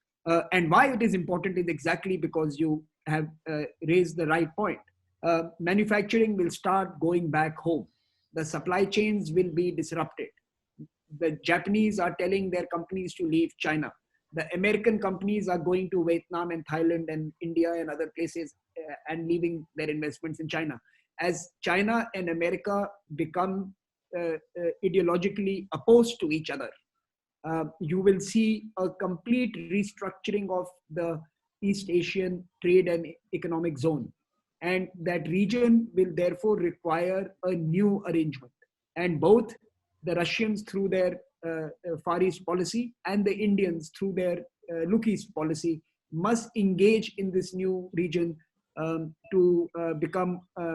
And why it is important is exactly because you have raised the right point. Manufacturing will start going back home. The supply chains will be disrupted. The Japanese are telling their companies to leave China. The American companies are going to Vietnam and Thailand and India and other places and leaving their investments in China. As China and America become ideologically opposed to each other, you will see a complete restructuring of the East Asian trade and economic zone. And that region will therefore require a new arrangement. And both the Russians through their Far East policy and the Indians through their Look East policy must engage in this new region to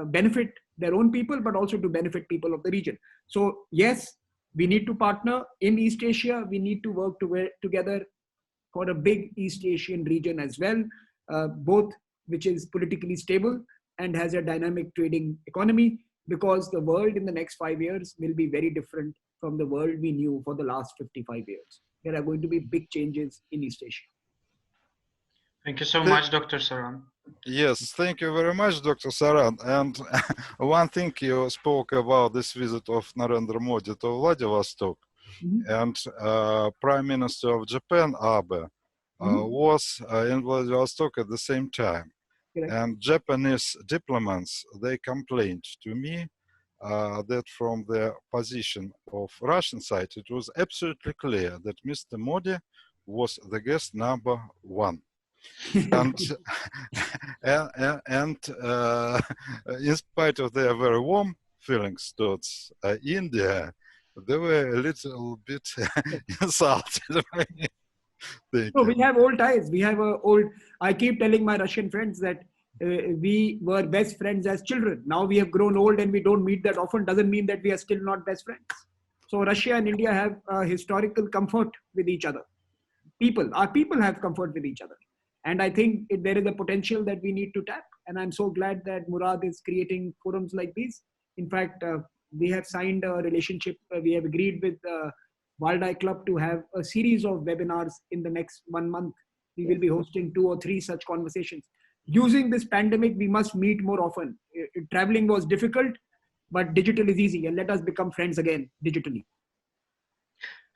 benefit their own people, but also to benefit people of the region. So yes, We need to partner in East Asia. We need to work together for a big East Asian region as well, both which is politically stable and has a dynamic trading economy, because the world in the next 5 years will be very different from the world we knew for the last 55 years. There are going to be big changes in East Asia. Thank you so much, Dr. Saran. Yes, thank you very much, Dr. Saran. And one thing you spoke about this visit of Narendra Modi to Vladivostok, and Prime Minister of Japan, Abe, was in Vladivostok at the same time. Correct. And Japanese diplomats, they complained to me that from the position of Russian side, it was absolutely clear that Mr. Modi was the guest number one. And in spite of their very warm feelings towards India, they were a little bit insulted by me. So we have old ties. We have I keep telling my Russian friends that we were best friends as children. Now we have grown old and we don't meet that often. Doesn't mean that we are still not best friends. So Russia and India have historical comfort with each other. Our people have comfort with each other. And I think there is a potential that we need to tap. And I'm so glad that Murad is creating forums like these. In fact, we have signed a relationship. We have agreed with Waldai Club to have a series of webinars in the next 1 month. We will be hosting 2 or 3 such conversations. Using this pandemic, we must meet more often. Traveling was difficult, but digital is easy. And let us become friends again digitally.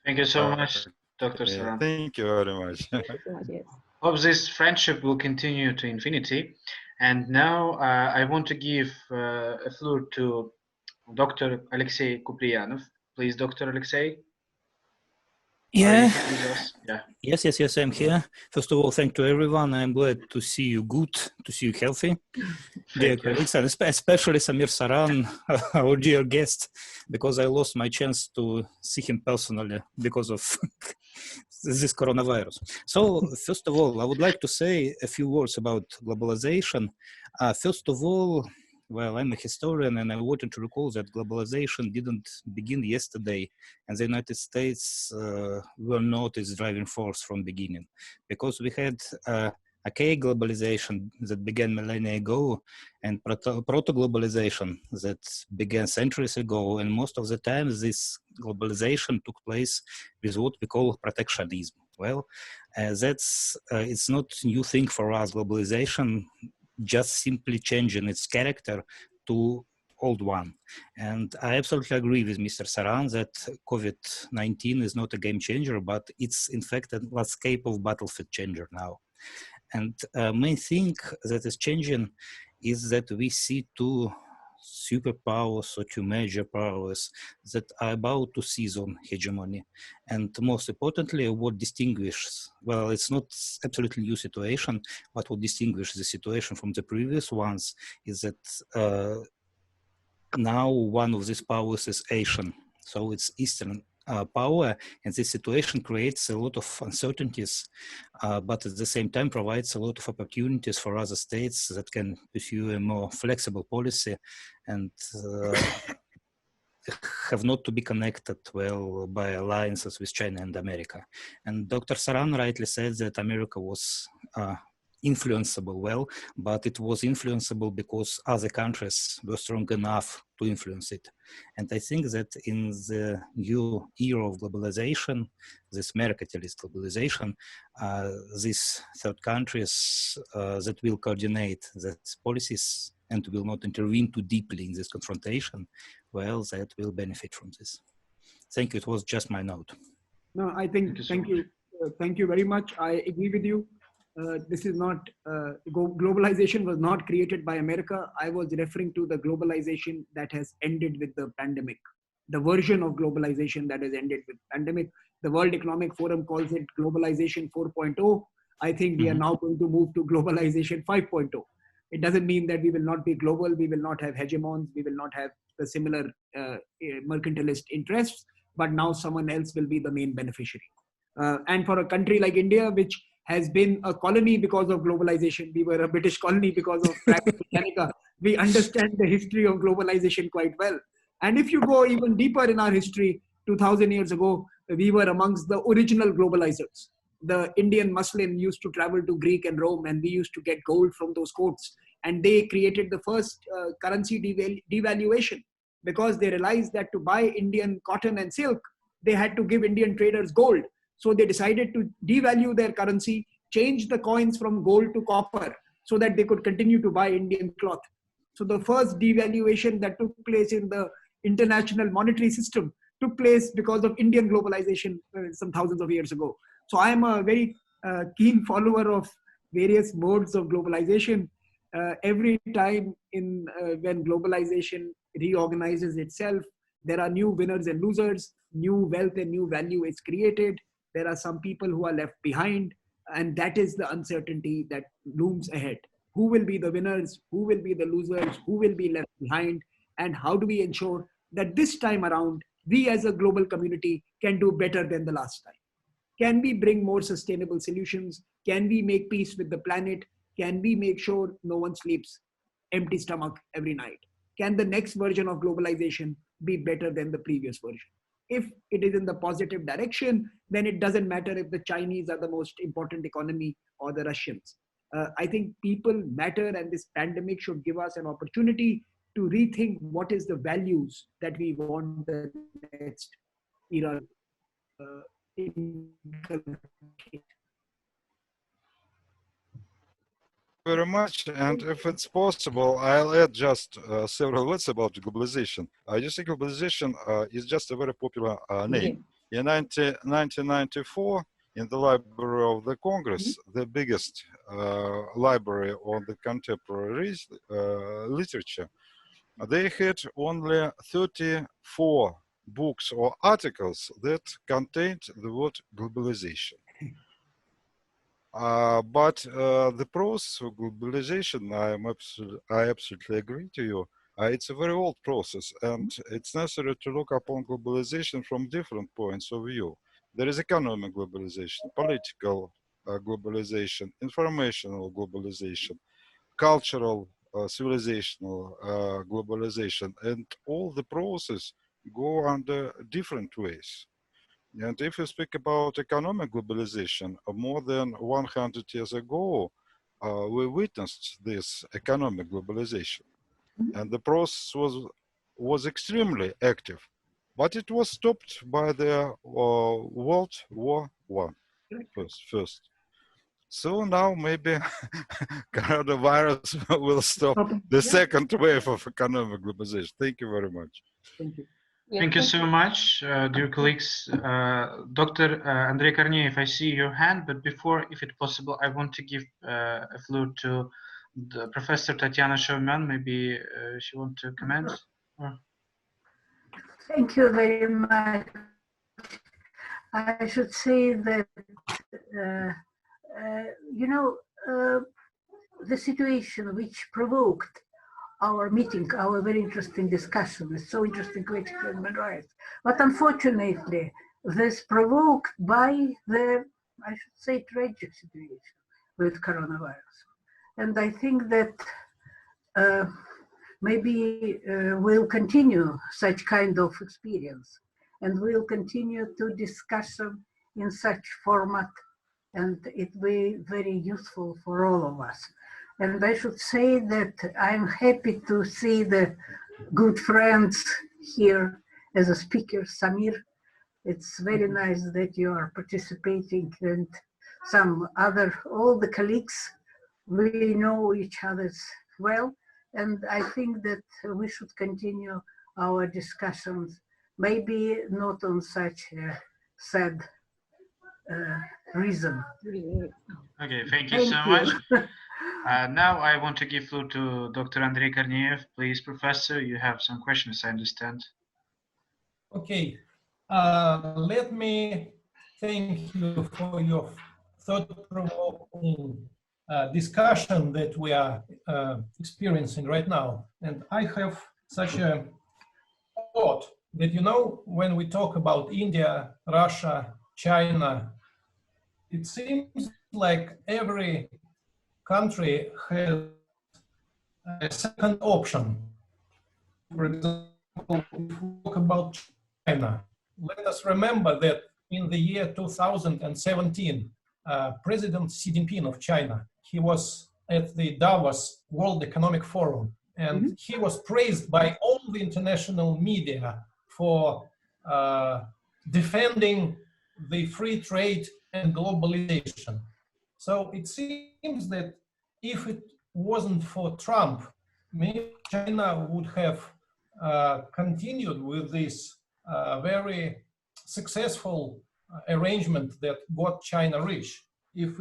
Thank you so much, Dr. Saran. Thank you very much. Hope this friendship will continue to infinity. And now I want to give a floor to Dr. Alexey Kupriyanov. Please, Dr. Alexey. Yeah. Yeah. Yes, I'm here. First of all, thank to everyone. I'm glad to see you good, to see you healthy. Dear colleagues, and especially Samir Saran, our dear guest, because I lost my chance to see him personally because of this coronavirus. So, first of all, I would like to say a few words about globalization. First of all, well, I'm a historian and I wanted to recall that globalization didn't begin yesterday, and the United States were not its driving force from beginning, because we had globalization that began millennia ago and proto-globalization that began centuries ago, and most of the time this globalization took place with what we call protectionism. Well, it's not a new thing for us. Globalization just simply changing its character to old one. And I absolutely agree with Mr. Saran that COVID-19 is not a game changer, but it's in fact a landscape of battlefield changer now. And main thing that is changing is that we see 2 superpowers or 2 major powers that are about to seize on hegemony. And most importantly, what distinguishes, well, it's not absolutely new situation, but what distinguishes the situation from the previous ones is that now one of these powers is Asian. So it's Eastern power, and this situation creates a lot of uncertainties, but at the same time provides a lot of opportunities for other states that can pursue a more flexible policy and have not to be connected well by alliances with China and America. And Dr. Saran rightly said that America was influenceable, well, but it was influenceable because other countries were strong enough to influence it. And I think that in the new era of globalization, this mercantilist globalization, these third countries that will coordinate that policies and will not intervene too deeply in this confrontation, well, that will benefit from this. Thank you. It was just my note. No, I think, thank you very much. I agree with you. This is not, globalization was not created by America. I was referring to the globalization that has ended with the pandemic, the version of globalization that has ended with pandemic. The World Economic Forum calls it globalization 4.0. I think we are now going to move to globalization 5.0. It doesn't mean that we will not be global. We will not have hegemons. We will not have the similar mercantilist interests, but now someone else will be the main beneficiary. And for a country like India, which has been a colony because of globalization. We were a British colony because of Britannica. We understand the history of globalization quite well. And if you go even deeper in our history, 2,000 years ago, we were amongst the original globalizers. The Indian Muslim used to travel to Greek and Rome, and we used to get gold from those courts. And they created the first currency devaluation, because they realized that to buy Indian cotton and silk, they had to give Indian traders gold. So they decided to devalue their currency, change the coins from gold to copper, so that they could continue to buy Indian cloth. So the first devaluation that took place in the international monetary system took place because of Indian globalization some thousands of years ago. So I am a very keen follower of various modes of globalization. Every time when globalization reorganizes itself, there are new winners and losers, new wealth and new value is created. There are some people who are left behind, and that is the uncertainty that looms ahead. Who will be the winners? Who will be the losers? Who will be left behind? And how do we ensure that this time around, we as a global community can do better than the last time? Can we bring more sustainable solutions? Can we make peace with the planet? Can we make sure no one sleeps empty stomach every night? Can the next version of globalization be better than the previous version? If it is in the positive direction, then it doesn't matter if the Chinese are the most important economy or the Russians. I think people matter, and this pandemic should give us an opportunity to rethink what is the values that we want the next era inculcate. Very much, and if it's possible, I'll add just several words about globalization. You see, globalization is just a very popular name. In 1994, in the Library of the Congress, the biggest library on the contemporary literature, they had only 34 books or articles that contained the word globalization. But the process of globalization, I absolutely agree to you. It's a very old process, and it's necessary to look upon globalization from different points of view. There is economic globalization, political globalization, informational globalization, cultural, civilizational globalization, and all the process go under different ways. And if you speak about economic globalization, more than 100 years ago, we witnessed this economic globalization. And the process was extremely active, but it was stopped by the World War I first. So now maybe coronavirus will stop the second wave of economic globalization. Thank you very much. Thank you. Thank you so much, dear colleagues. Dr. Andrei Korneev, I see your hand, but before, if it's possible, I want to give a floor to the Professor Tatiana Shevman. Maybe she wants to comment. Thank you very much. I should say that, the situation which provoked our meeting, our very interesting discussion with so interesting critical human rights. But unfortunately, this provoked by the, I should say, tragic situation with coronavirus. And I think that maybe we'll continue such kind of experience, and we'll continue to discussion in such format, and it will be very useful for all of us. And I should say that I'm happy to see the good friends here as a speaker, Samir. It's very nice that you are participating, and some other, all the colleagues, we know each other well. And I think that we should continue our discussions, maybe not on such a sad reason. Okay, thank you so much. Now I want to give floor to Dr. Andrei Korneev. Please, Professor, you have some questions, I understand. Okay, let me thank you for your thought-provoking discussion that we are experiencing right now. And I have such a thought that, when we talk about India, Russia, China, it seems like every country has a second option. For example, if we talk about China, let us remember that in the year 2017, President Xi Jinping of China, he was at the Davos World Economic Forum, and he was praised by all the international media for defending the free trade and globalization. So it seems that if it wasn't for Trump, maybe China would have continued with this very successful arrangement that got China rich. If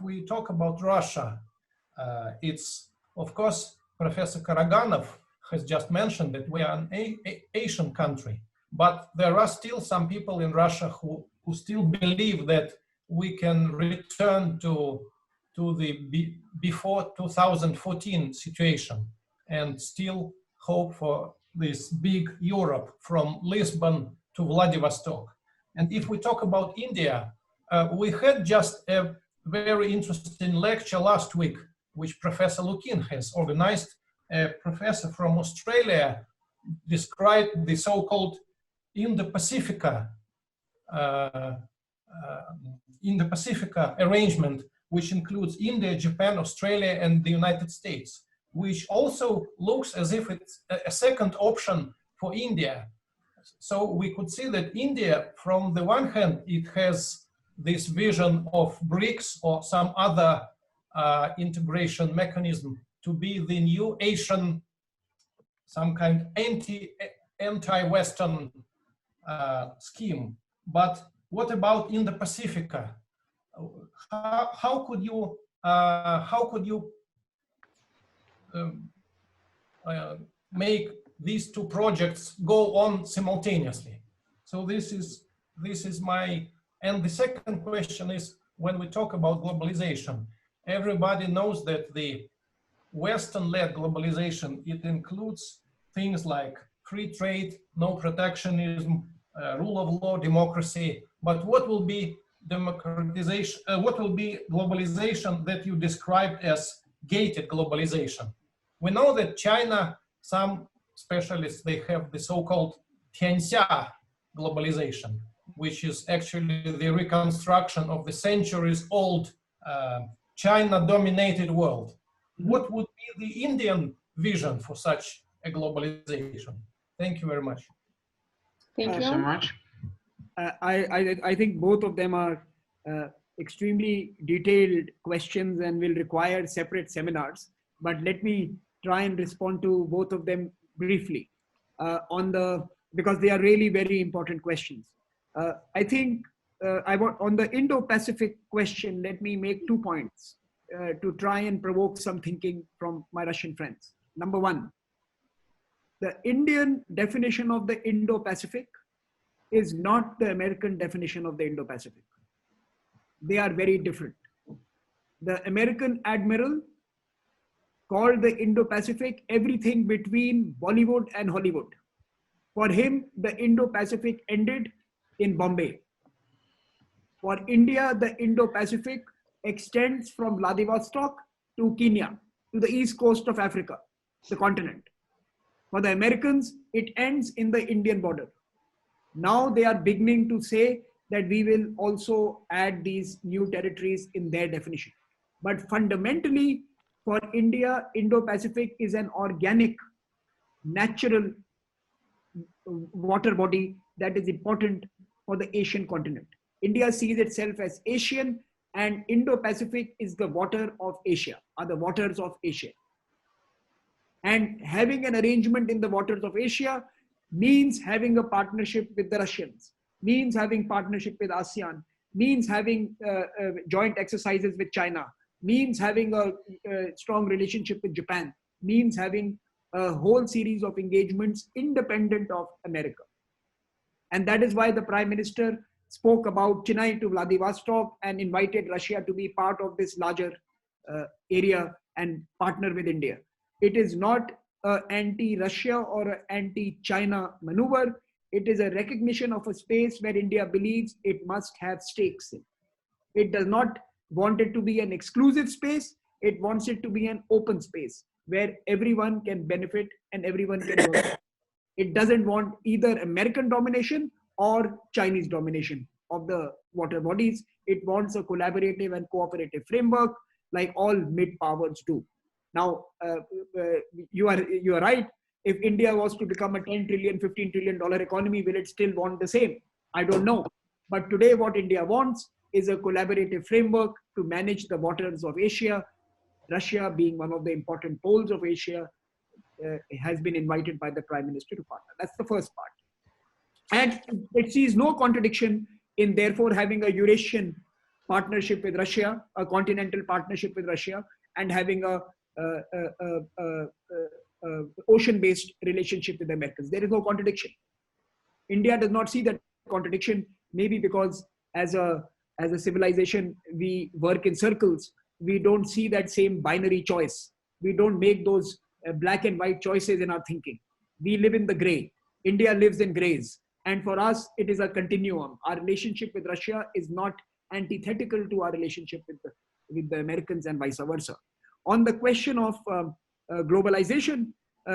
we talk about Russia, it's, of course, Professor Karaganov has just mentioned that we are an Asian country, but there are still some people in Russia who still believe that we can return to the before 2014 situation and still hope for this big Europe from Lisbon to Vladivostok. And if we talk about India, we had just a very interesting lecture last week, which Professor Lukin has organized. A professor from Australia described the so-called Indo-Pacifica arrangement, which includes India, Japan, Australia, and the United States, which also looks as if it's a second option for India. So we could see that India, from the one hand, it has this vision of BRICS or some other integration mechanism to be the new Asian, some kind anti-Western scheme. But what about Indo-Pacifica? How could you make these two projects go on simultaneously? So this is my, and the second question is, when we talk about globalization, everybody knows that the Western-led globalization, it includes things like free trade, no protectionism, rule of law, democracy. But what will be democratization? What will be globalization that you described as gated globalization? We know that China, some specialists, they have the so-called Tianxia globalization, which is actually the reconstruction of the centuries-old China-dominated world. What would be the Indian vision for such a globalization? Thank you very much. Thank you so much. I think both of them are extremely detailed questions and will require separate seminars. But let me try and respond to both of them briefly because they are really very important questions. I think on the Indo-Pacific question, let me make 2 points to try and provoke some thinking from my Russian friends. Number one, the Indian definition of the Indo-Pacific is not the American definition of the Indo-Pacific. They are very different. The American admiral called the Indo-Pacific everything between Bollywood and Hollywood. For him, the Indo-Pacific ended in Bombay. For India, the Indo-Pacific extends from Vladivostok to Kenya, to the east coast of Africa, the continent. For the Americans, it ends in the Indian border. Now they are beginning to say that we will also add these new territories in their definition. But fundamentally, for India, Indo-Pacific is an organic, natural water body that is important for the Asian continent. India sees itself as Asian, and Indo-Pacific is the water of Asia, are the waters of Asia. And having an arrangement in the waters of Asia means having a partnership with the Russians, means having partnership with ASEAN, means having joint exercises with China, means having a strong relationship with Japan, means having a whole series of engagements independent of America. And that is why the Prime Minister spoke about Chennai to Vladivostok and invited Russia to be part of this larger area and partner with India. It is not an anti-Russia or an anti-China maneuver. It is a recognition of a space where India believes it must have stakes in. It does not want it to be an exclusive space. It wants it to be an open space where everyone can benefit and everyone can work. It doesn't want either American domination or Chinese domination of the water bodies. It wants a collaborative and cooperative framework like all mid-powers do. Now, you are right. If India was to become a 10 trillion, $15 trillion economy, will it still want the same? I don't know. But today what India wants is a collaborative framework to manage the waters of Asia. Russia, being one of the important poles of Asia, has been invited by the Prime Minister to partner. That's the first part. And it sees no contradiction in therefore having a Eurasian partnership with Russia, a continental partnership with Russia, and having a ocean-based relationship with the Americans. There is no contradiction. India does not see that contradiction, maybe because as a civilization, we work in circles. We don't see that same binary choice. We don't make those black and white choices in our thinking. We live in the gray. India lives in grays. And for us, it is a continuum. Our relationship with Russia is not antithetical to our relationship with the Americans and vice versa. On the question of globalization,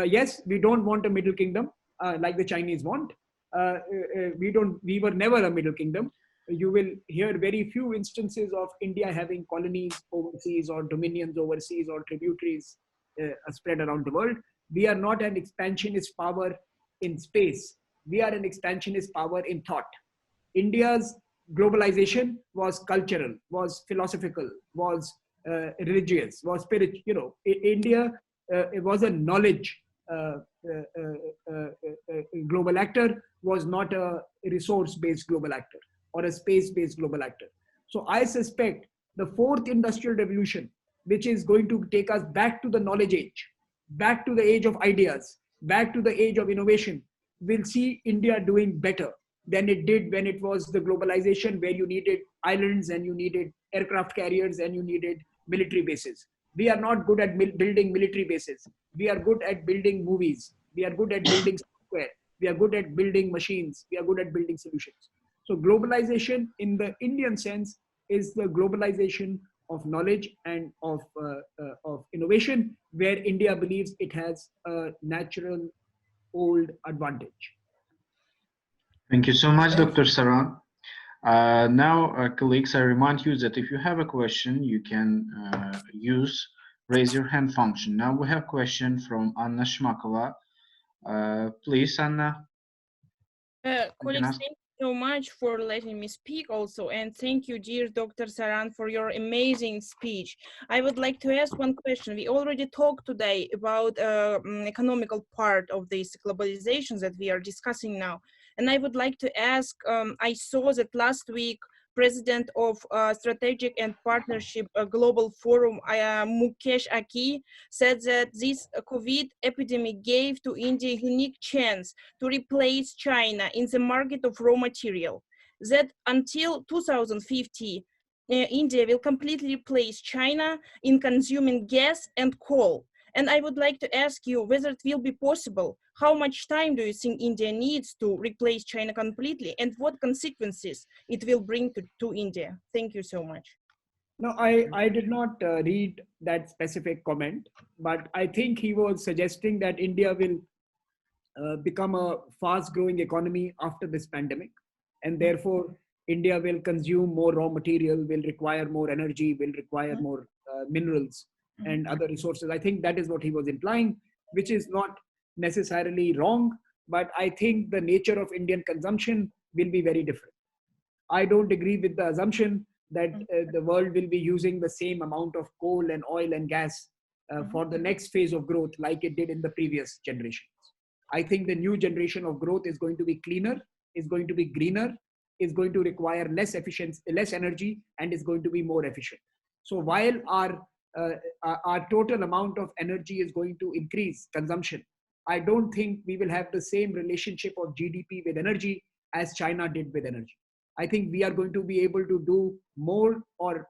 yes, we don't want a middle kingdom like the Chinese want. We were never a middle kingdom. You will hear very few instances of India having colonies overseas or dominions overseas or tributaries spread around the world. We are not an expansionist power in space. We are an expansionist power in thought. India's globalization was cultural, was philosophical, was religious, was spiritual. You know, India it was a knowledge global actor, was not a resource-based global actor or a space-based global actor. So I suspect the fourth industrial revolution, which is going to take us back to the knowledge age, back to the age of ideas, back to the age of innovation, will see India doing better than it did when it was the globalization where you needed islands and you needed aircraft carriers and you needed military bases. We are not good at building military bases. We are good at building movies. We are good at building software. We are good at building machines. We are good at building solutions. So globalization in the Indian sense is the globalization of knowledge and of innovation, where India believes it has a natural old advantage. Thank you so much, Dr. Saran. Now, colleagues, I remind you that if you have a question, you can use raise your hand function. Now we have a question from Anna Shmakova. Please, Anna. Colleagues, thank you so much for letting me speak also, and thank you, dear Dr. Saran, for your amazing speech. I would like to ask one question. We already talked today about economical part of this globalization that we are discussing now. And I would like to ask, I saw that last week, President of Strategic and Partnership Global Forum, Mukesh Aki, said that this COVID epidemic gave to India a unique chance to replace China in the market of raw material. That until 2050, India will completely replace China in consuming gas and coal. And I would like to ask you whether it will be possible. How much time do you think India needs to replace China completely, and what consequences it will bring to India? Thank you so much. No, I did not read that specific comment, but I think he was suggesting that India will become a fast-growing economy after this pandemic, and therefore India will consume more raw material, will require more energy, will require more minerals and other resources. I think that is what he was implying, which is not necessarily wrong, but I think the nature of Indian consumption will be very different. I don't agree with the assumption that the world will be using the same amount of coal and oil and gas for the next phase of growth like it did in the previous generations. I think the new generation of growth is going to be cleaner, is going to be greener, is going to require less efficiency, less energy, and is going to be more efficient. So while our total amount of energy is going to increase consumption, I don't think we will have the same relationship of GDP with energy as China did with energy. I think we are going to be able to do more, or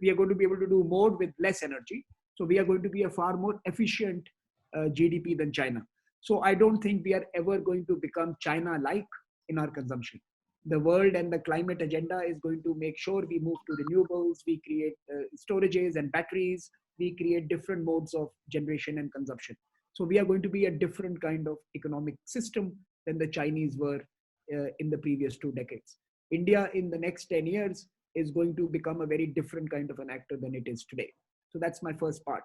we are going to be able to do more with less energy. So we are going to be a far more efficient GDP than China. So I don't think we are ever going to become China-like in our consumption. The world and the climate agenda is going to make sure we move to renewables, we create storages and batteries, we create different modes of generation and consumption. So we are going to be a different kind of economic system than the Chinese were in the previous 2 decades. India in the next 10 years is going to become a very different kind of an actor than it is today. So that's my first part.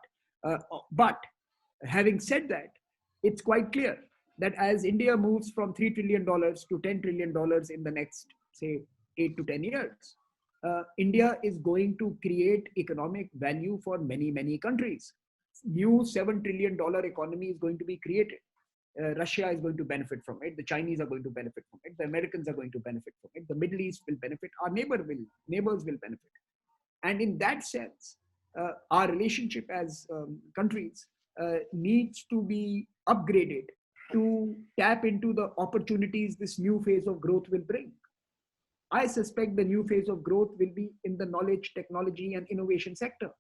But having said that, it's quite clear that as India moves from $3 trillion to $10 trillion in the next, say, 8 to 10 years, India is going to create economic value for many, many countries. New $7 trillion economy is going to be created. Russia is going to benefit from it. The Chinese are going to benefit from it. The Americans are going to benefit from it. The Middle East will benefit. Our neighbors will benefit. And in that sense, our relationship as countries needs to be upgraded to tap into the opportunities this new phase of growth will bring. I suspect the new phase of growth will be in the knowledge, technology, and innovation sector.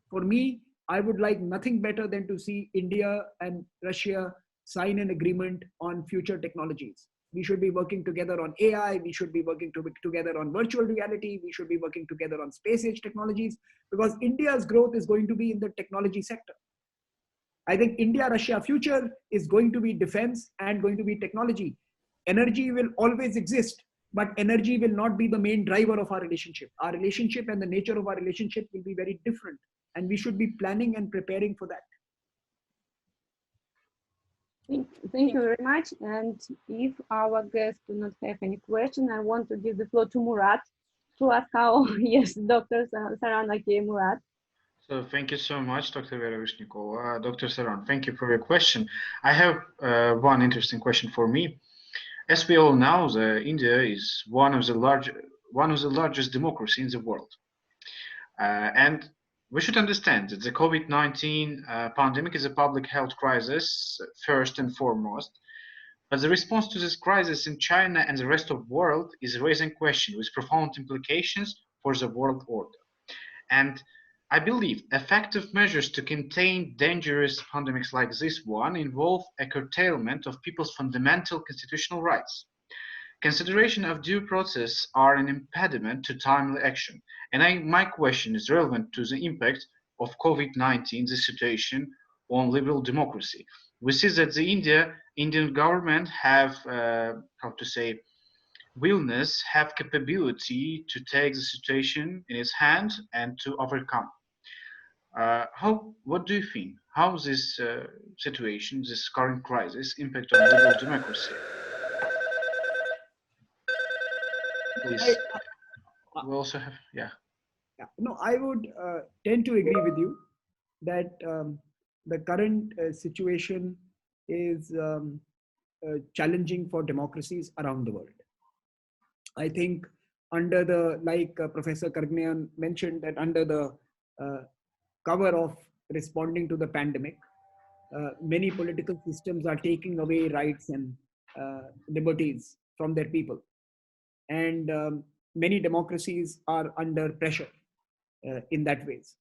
For me, I would like nothing better than to see India and Russia sign an agreement on future technologies. We should be working together on AI. We should be working together on virtual reality. We should be working together on space age technologies, because India's growth is going to be in the technology sector. I think India-Russia future is going to be defense and going to be technology. Energy will always exist, but energy will not be the main driver of our relationship. Our relationship and the nature of our relationship will be very different, and we should be planning and preparing for that. Thank you very much. And if our guests do not have any question, I want to give the floor to Murat to ask how, yes, Dr. Saran, okay, Murat. So thank you so much, Dr. Vera Vishnikova. Dr. Saran, thank you for your question. I have one interesting question for me. As we all know, India is one of the largest democracies in the world. And we should understand that the COVID-19 pandemic is a public health crisis, first and foremost. But the response to this crisis in China and the rest of the world is raising questions with profound implications for the world order. And I believe effective measures to contain dangerous pandemics like this one involve a curtailment of people's fundamental constitutional rights. Consideration of due process are an impediment to timely action. And my question is relevant to the impact of COVID-19, the situation on liberal democracy. We see that the Indian government have, willingness, have capability to take the situation in its hand and to overcome. What do you think? How this situation, this current crisis, impact on liberal democracy? Please. We also have, yeah. No, I would tend to agree with you that the current situation is challenging for democracies around the world. I think under the, like Professor Karaganov mentioned, that under the cover of responding to the pandemic, many political systems are taking away rights and liberties from their people. And many democracies are under pressure in that ways.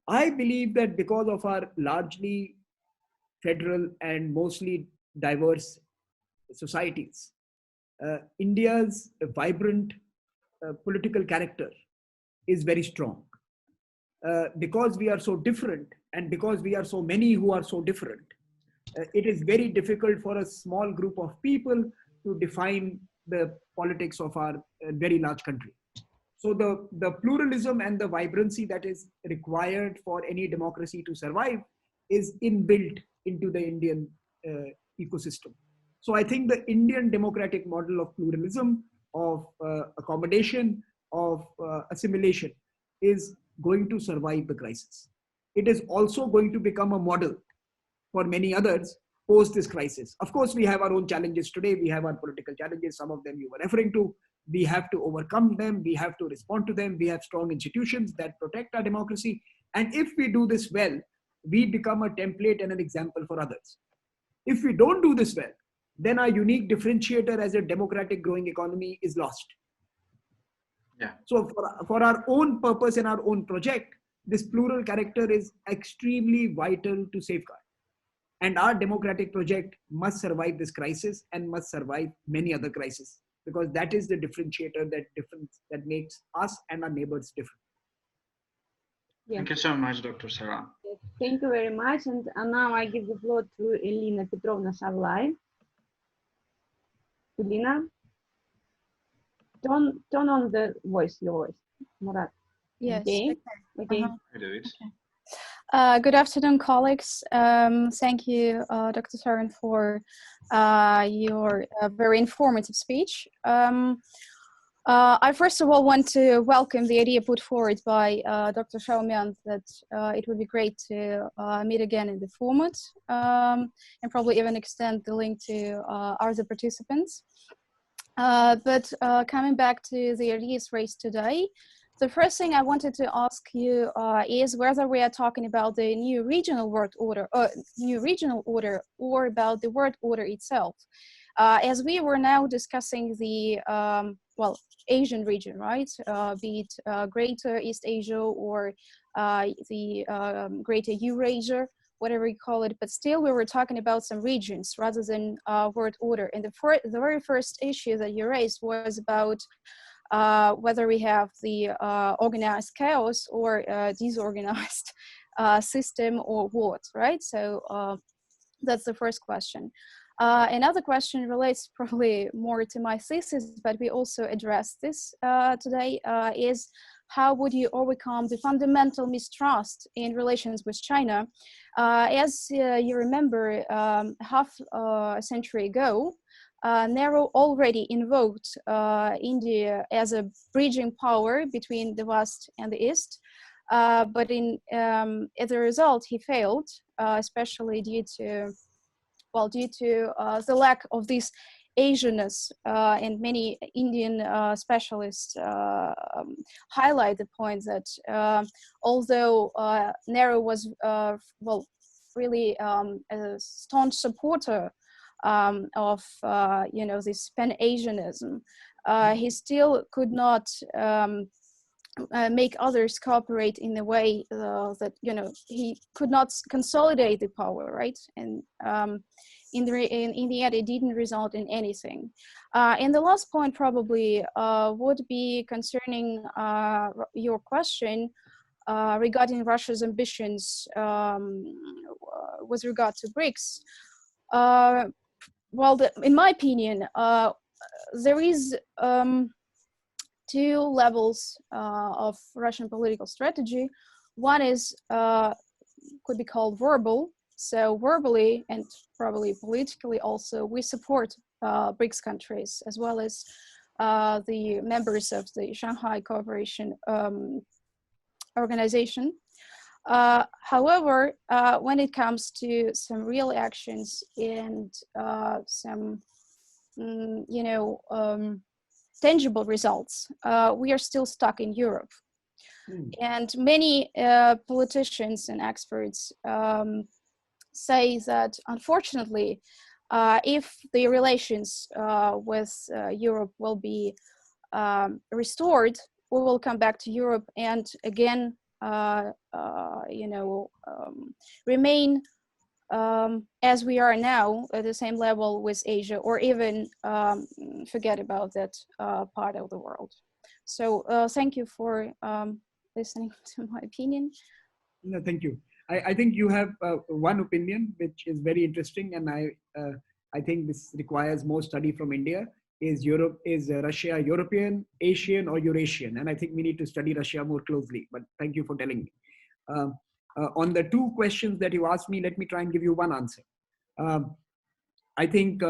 I believe that because of our largely federal and mostly diverse societies, India's vibrant political character is very strong. Because we are so different, and because we are so many who are so different, it is very difficult for a small group of people to define the politics of our very large country. So the pluralism and the vibrancy that is required for any democracy to survive is inbuilt into the Indian ecosystem. So I think the Indian democratic model of pluralism, of accommodation, of assimilation is going to survive the crisis. It is also going to become a model for many others post this crisis. Of course, we have our own challenges today. We have our political challenges. Some of them you were referring to. We have to overcome them. We have to respond to them. We have strong institutions that protect our democracy. And if we do this well, we become a template and an example for others. If we don't do this well, then our unique differentiator as a democratic growing economy is lost. Yeah. So for our own purpose and our own project, this plural character is extremely vital to safeguard. And our democratic project must survive this crisis and must survive many other crises, because that is the differentiator that makes us and our neighbors different. Yes. Thank you so much, Dr. Saran. Yes, thank you very much. And now I give the floor to Elina Petrovna Shavlai. Tulina, turn on the voice, your voice, Murat. Yes. Okay. Okay. Hey, David. Good afternoon, colleagues. Thank you, Dr. Saran, for your very informative speech. I first of all want to welcome the idea put forward by Dr. Xiaomian that it would be great to meet again in the format and probably even extend the link to other participants. But coming back to the ideas raised today, the first thing I wanted to ask you is whether we are talking about the new regional world order, or about the world order itself. As we were now discussing the Asian region, right? Be it Greater East Asia or the Greater Eurasia, whatever you call it, but still we were talking about some regions rather than world order. And the very first issue that you raised was about whether we have the organized chaos or disorganized system or what, right? So that's the first question. Another question relates probably more to my thesis, but we also addressed this today, is how would you overcome the fundamental mistrust in relations with China? As you remember, half a century ago, Nehru already invoked India as a bridging power between the West and the East, but as a result, he failed, especially due to the lack of this Asianness, and many Indian specialists highlight the point that although Nehru was really a staunch supporter of this Pan-Asianism, he still could not make others cooperate in a way that he could not consolidate the power, right? And in the end, it didn't result in anything. And the last point probably would be concerning your question regarding Russia's ambitions with regard to BRICS. In my opinion, there is two levels of Russian political strategy. One is could be called verbal. So verbally and probably politically also, we support BRICS countries as well as the members of the Shanghai Cooperation Organization. However, when it comes to some real actions and some, tangible results, we are still stuck in Europe. And many politicians and experts say that, unfortunately, if the relations with Europe will be restored, we will come back to Europe and again, remain as we are now at the same level with Asia, or even forget about that part of the world. So thank you for listening to my opinion. No, thank you. I think you have one opinion which is very interesting, and I think this requires more study from India. Is Russia European, Asian, or Eurasian? And I think we need to study Russia more closely. But thank you for telling me. On the two questions that you asked me, let me try and give you one answer. I think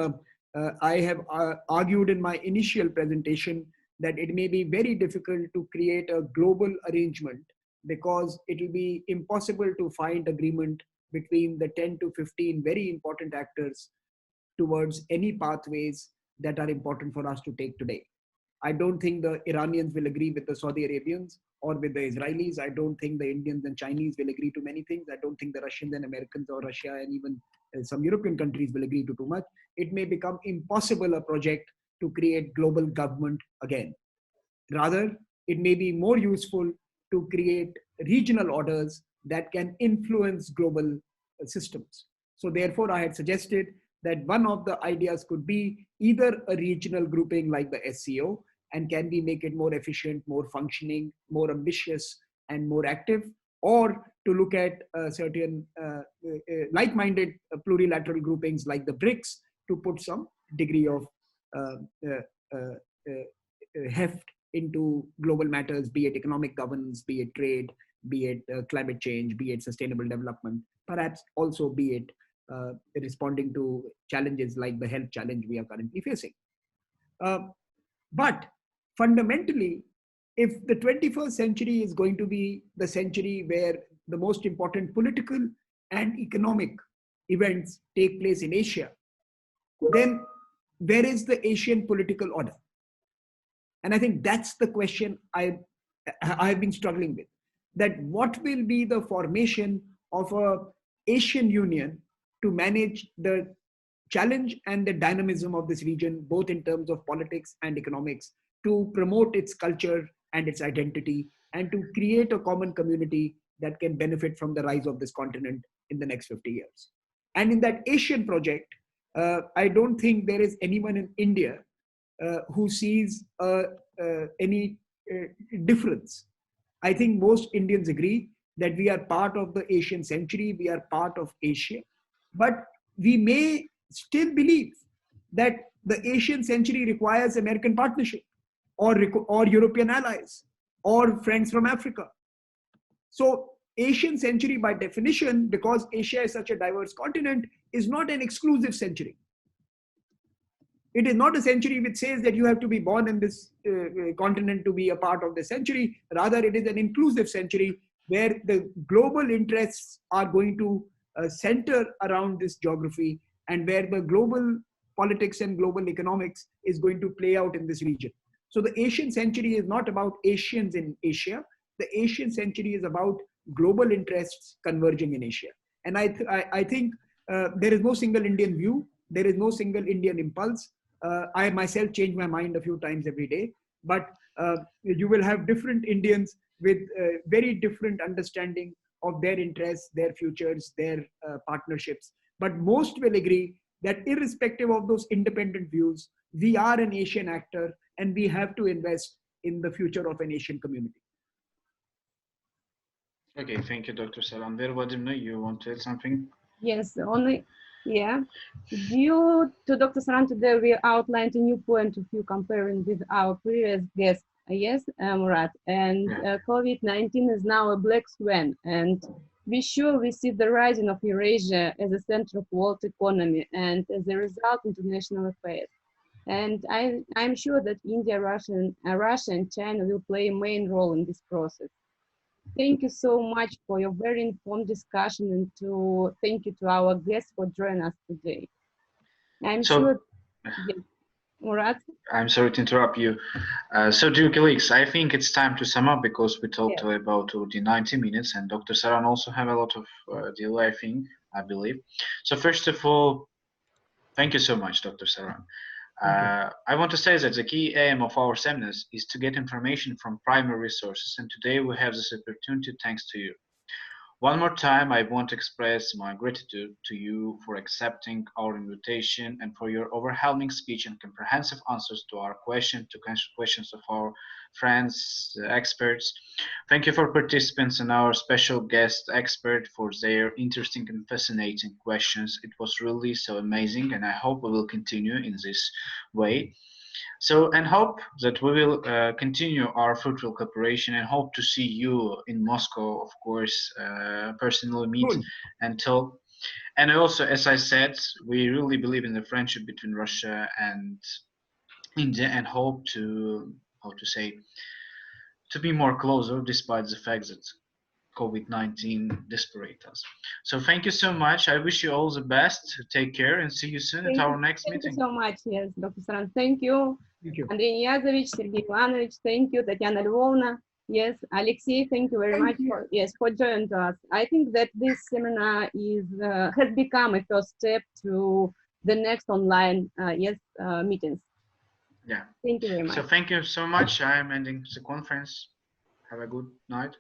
I have argued in my initial presentation that it may be very difficult to create a global arrangement because it will be impossible to find agreement between the 10 to 15 very important actors towards any pathways that are important for us to take today. I don't think the Iranians will agree with the Saudi Arabians or with the Israelis. I don't think the Indians and Chinese will agree to many things. I don't think the Russians and Americans or Russia and even some European countries will agree to too much. It may become impossible a project to create global government again. Rather, it may be more useful to create regional orders that can influence global systems. So therefore, I had suggested that one of the ideas could be either a regional grouping like the SCO, and can we make it more efficient, more functioning, more ambitious, and more active, or to look at certain like-minded plurilateral groupings like the BRICS to put some degree of heft into global matters, be it economic governance, be it trade, be it climate change, be it sustainable development, perhaps also be it responding to challenges like the health challenge we are currently facing. But fundamentally, if the 21st century is going to be the century where the most important political and economic events take place in Asia, then where is the Asian political order? And I think that's the question I've been struggling with, that what will be the formation of an Asian Union to manage the challenge and the dynamism of this region, both in terms of politics and economics, to promote its culture and its identity, and to create a common community that can benefit from the rise of this continent in the next 50 years. And in that Asian project, I don't think there is anyone in India who sees any difference. I think most Indians agree that we are part of the Asian century, we are part of Asia, but we may still believe that the Asian century requires American partnership or European allies or friends from Africa. So Asian century by definition, because Asia is such a diverse continent, is not an exclusive century. It is not a century which says that you have to be born in this continent to be a part of the century. Rather, it is an inclusive century where the global interests are going to center around this geography, and where the global politics and global economics is going to play out in this region. So the Asian century is not about Asians in Asia. The Asian century is about global interests converging in Asia. And I think there is no single Indian view. There is no single Indian impulse. I myself change my mind a few times every day, but you will have different Indians with very different understanding of their interests, their futures, their partnerships. But most will agree that irrespective of those independent views, we are an Asian actor and we have to invest in the future of an Asian community. Okay, thank you, Dr. Saran. Vladimir, you want to add something? Yes, only, yeah. Due to Dr. Saran today, we outlined a new point of view comparing with our previous guest, yes, Murat. And COVID-19 is now a black swan, and we see the rising of Eurasia as a center of world economy, and as a result, international affairs. And I'm sure that India, Russia, and China will play a main role in this process. Thank you so much for your very informed discussion, and thank you to our guests for joining us today. I'm sorry to interrupt you. So dear colleagues, I think it's time to sum up, because we talked about the 90 minutes, and Dr. Saran also have a lot of delay, I believe. So first of all, thank you so much, Dr. Saran. I want to say that the key aim of our seminars is to get information from primary resources, and today we have this opportunity thanks to you. One more time, I want to express my gratitude to you for accepting our invitation and for your overwhelming speech and comprehensive answers to our questions of our friends, experts. Thank you for participants and our special guest expert for their interesting and fascinating questions. It was really so amazing, and I hope we will continue in this way. So, and hope that we will continue our fruitful cooperation, and hope to see you in Moscow, of course, personally meet and talk. And also, as I said, we really believe in the friendship between Russia and India, and hope to, to be more closer, despite the fact that COVID-19 desperate us. So thank you so much. I wish you all the best. Take care and see you soon at our next meeting. Thank you so much. Yes, Dr. Saran, thank you. Thank you. Andrei Niyazovich, Sergey Ivanovich, thank you. Tatiana Lvovna. Yes, Alexei, thank you very much for joining us. I think that this seminar has become a first step to the next online meetings. Yeah. Thank you very much. So thank you so much. I am ending the conference. Have a good night.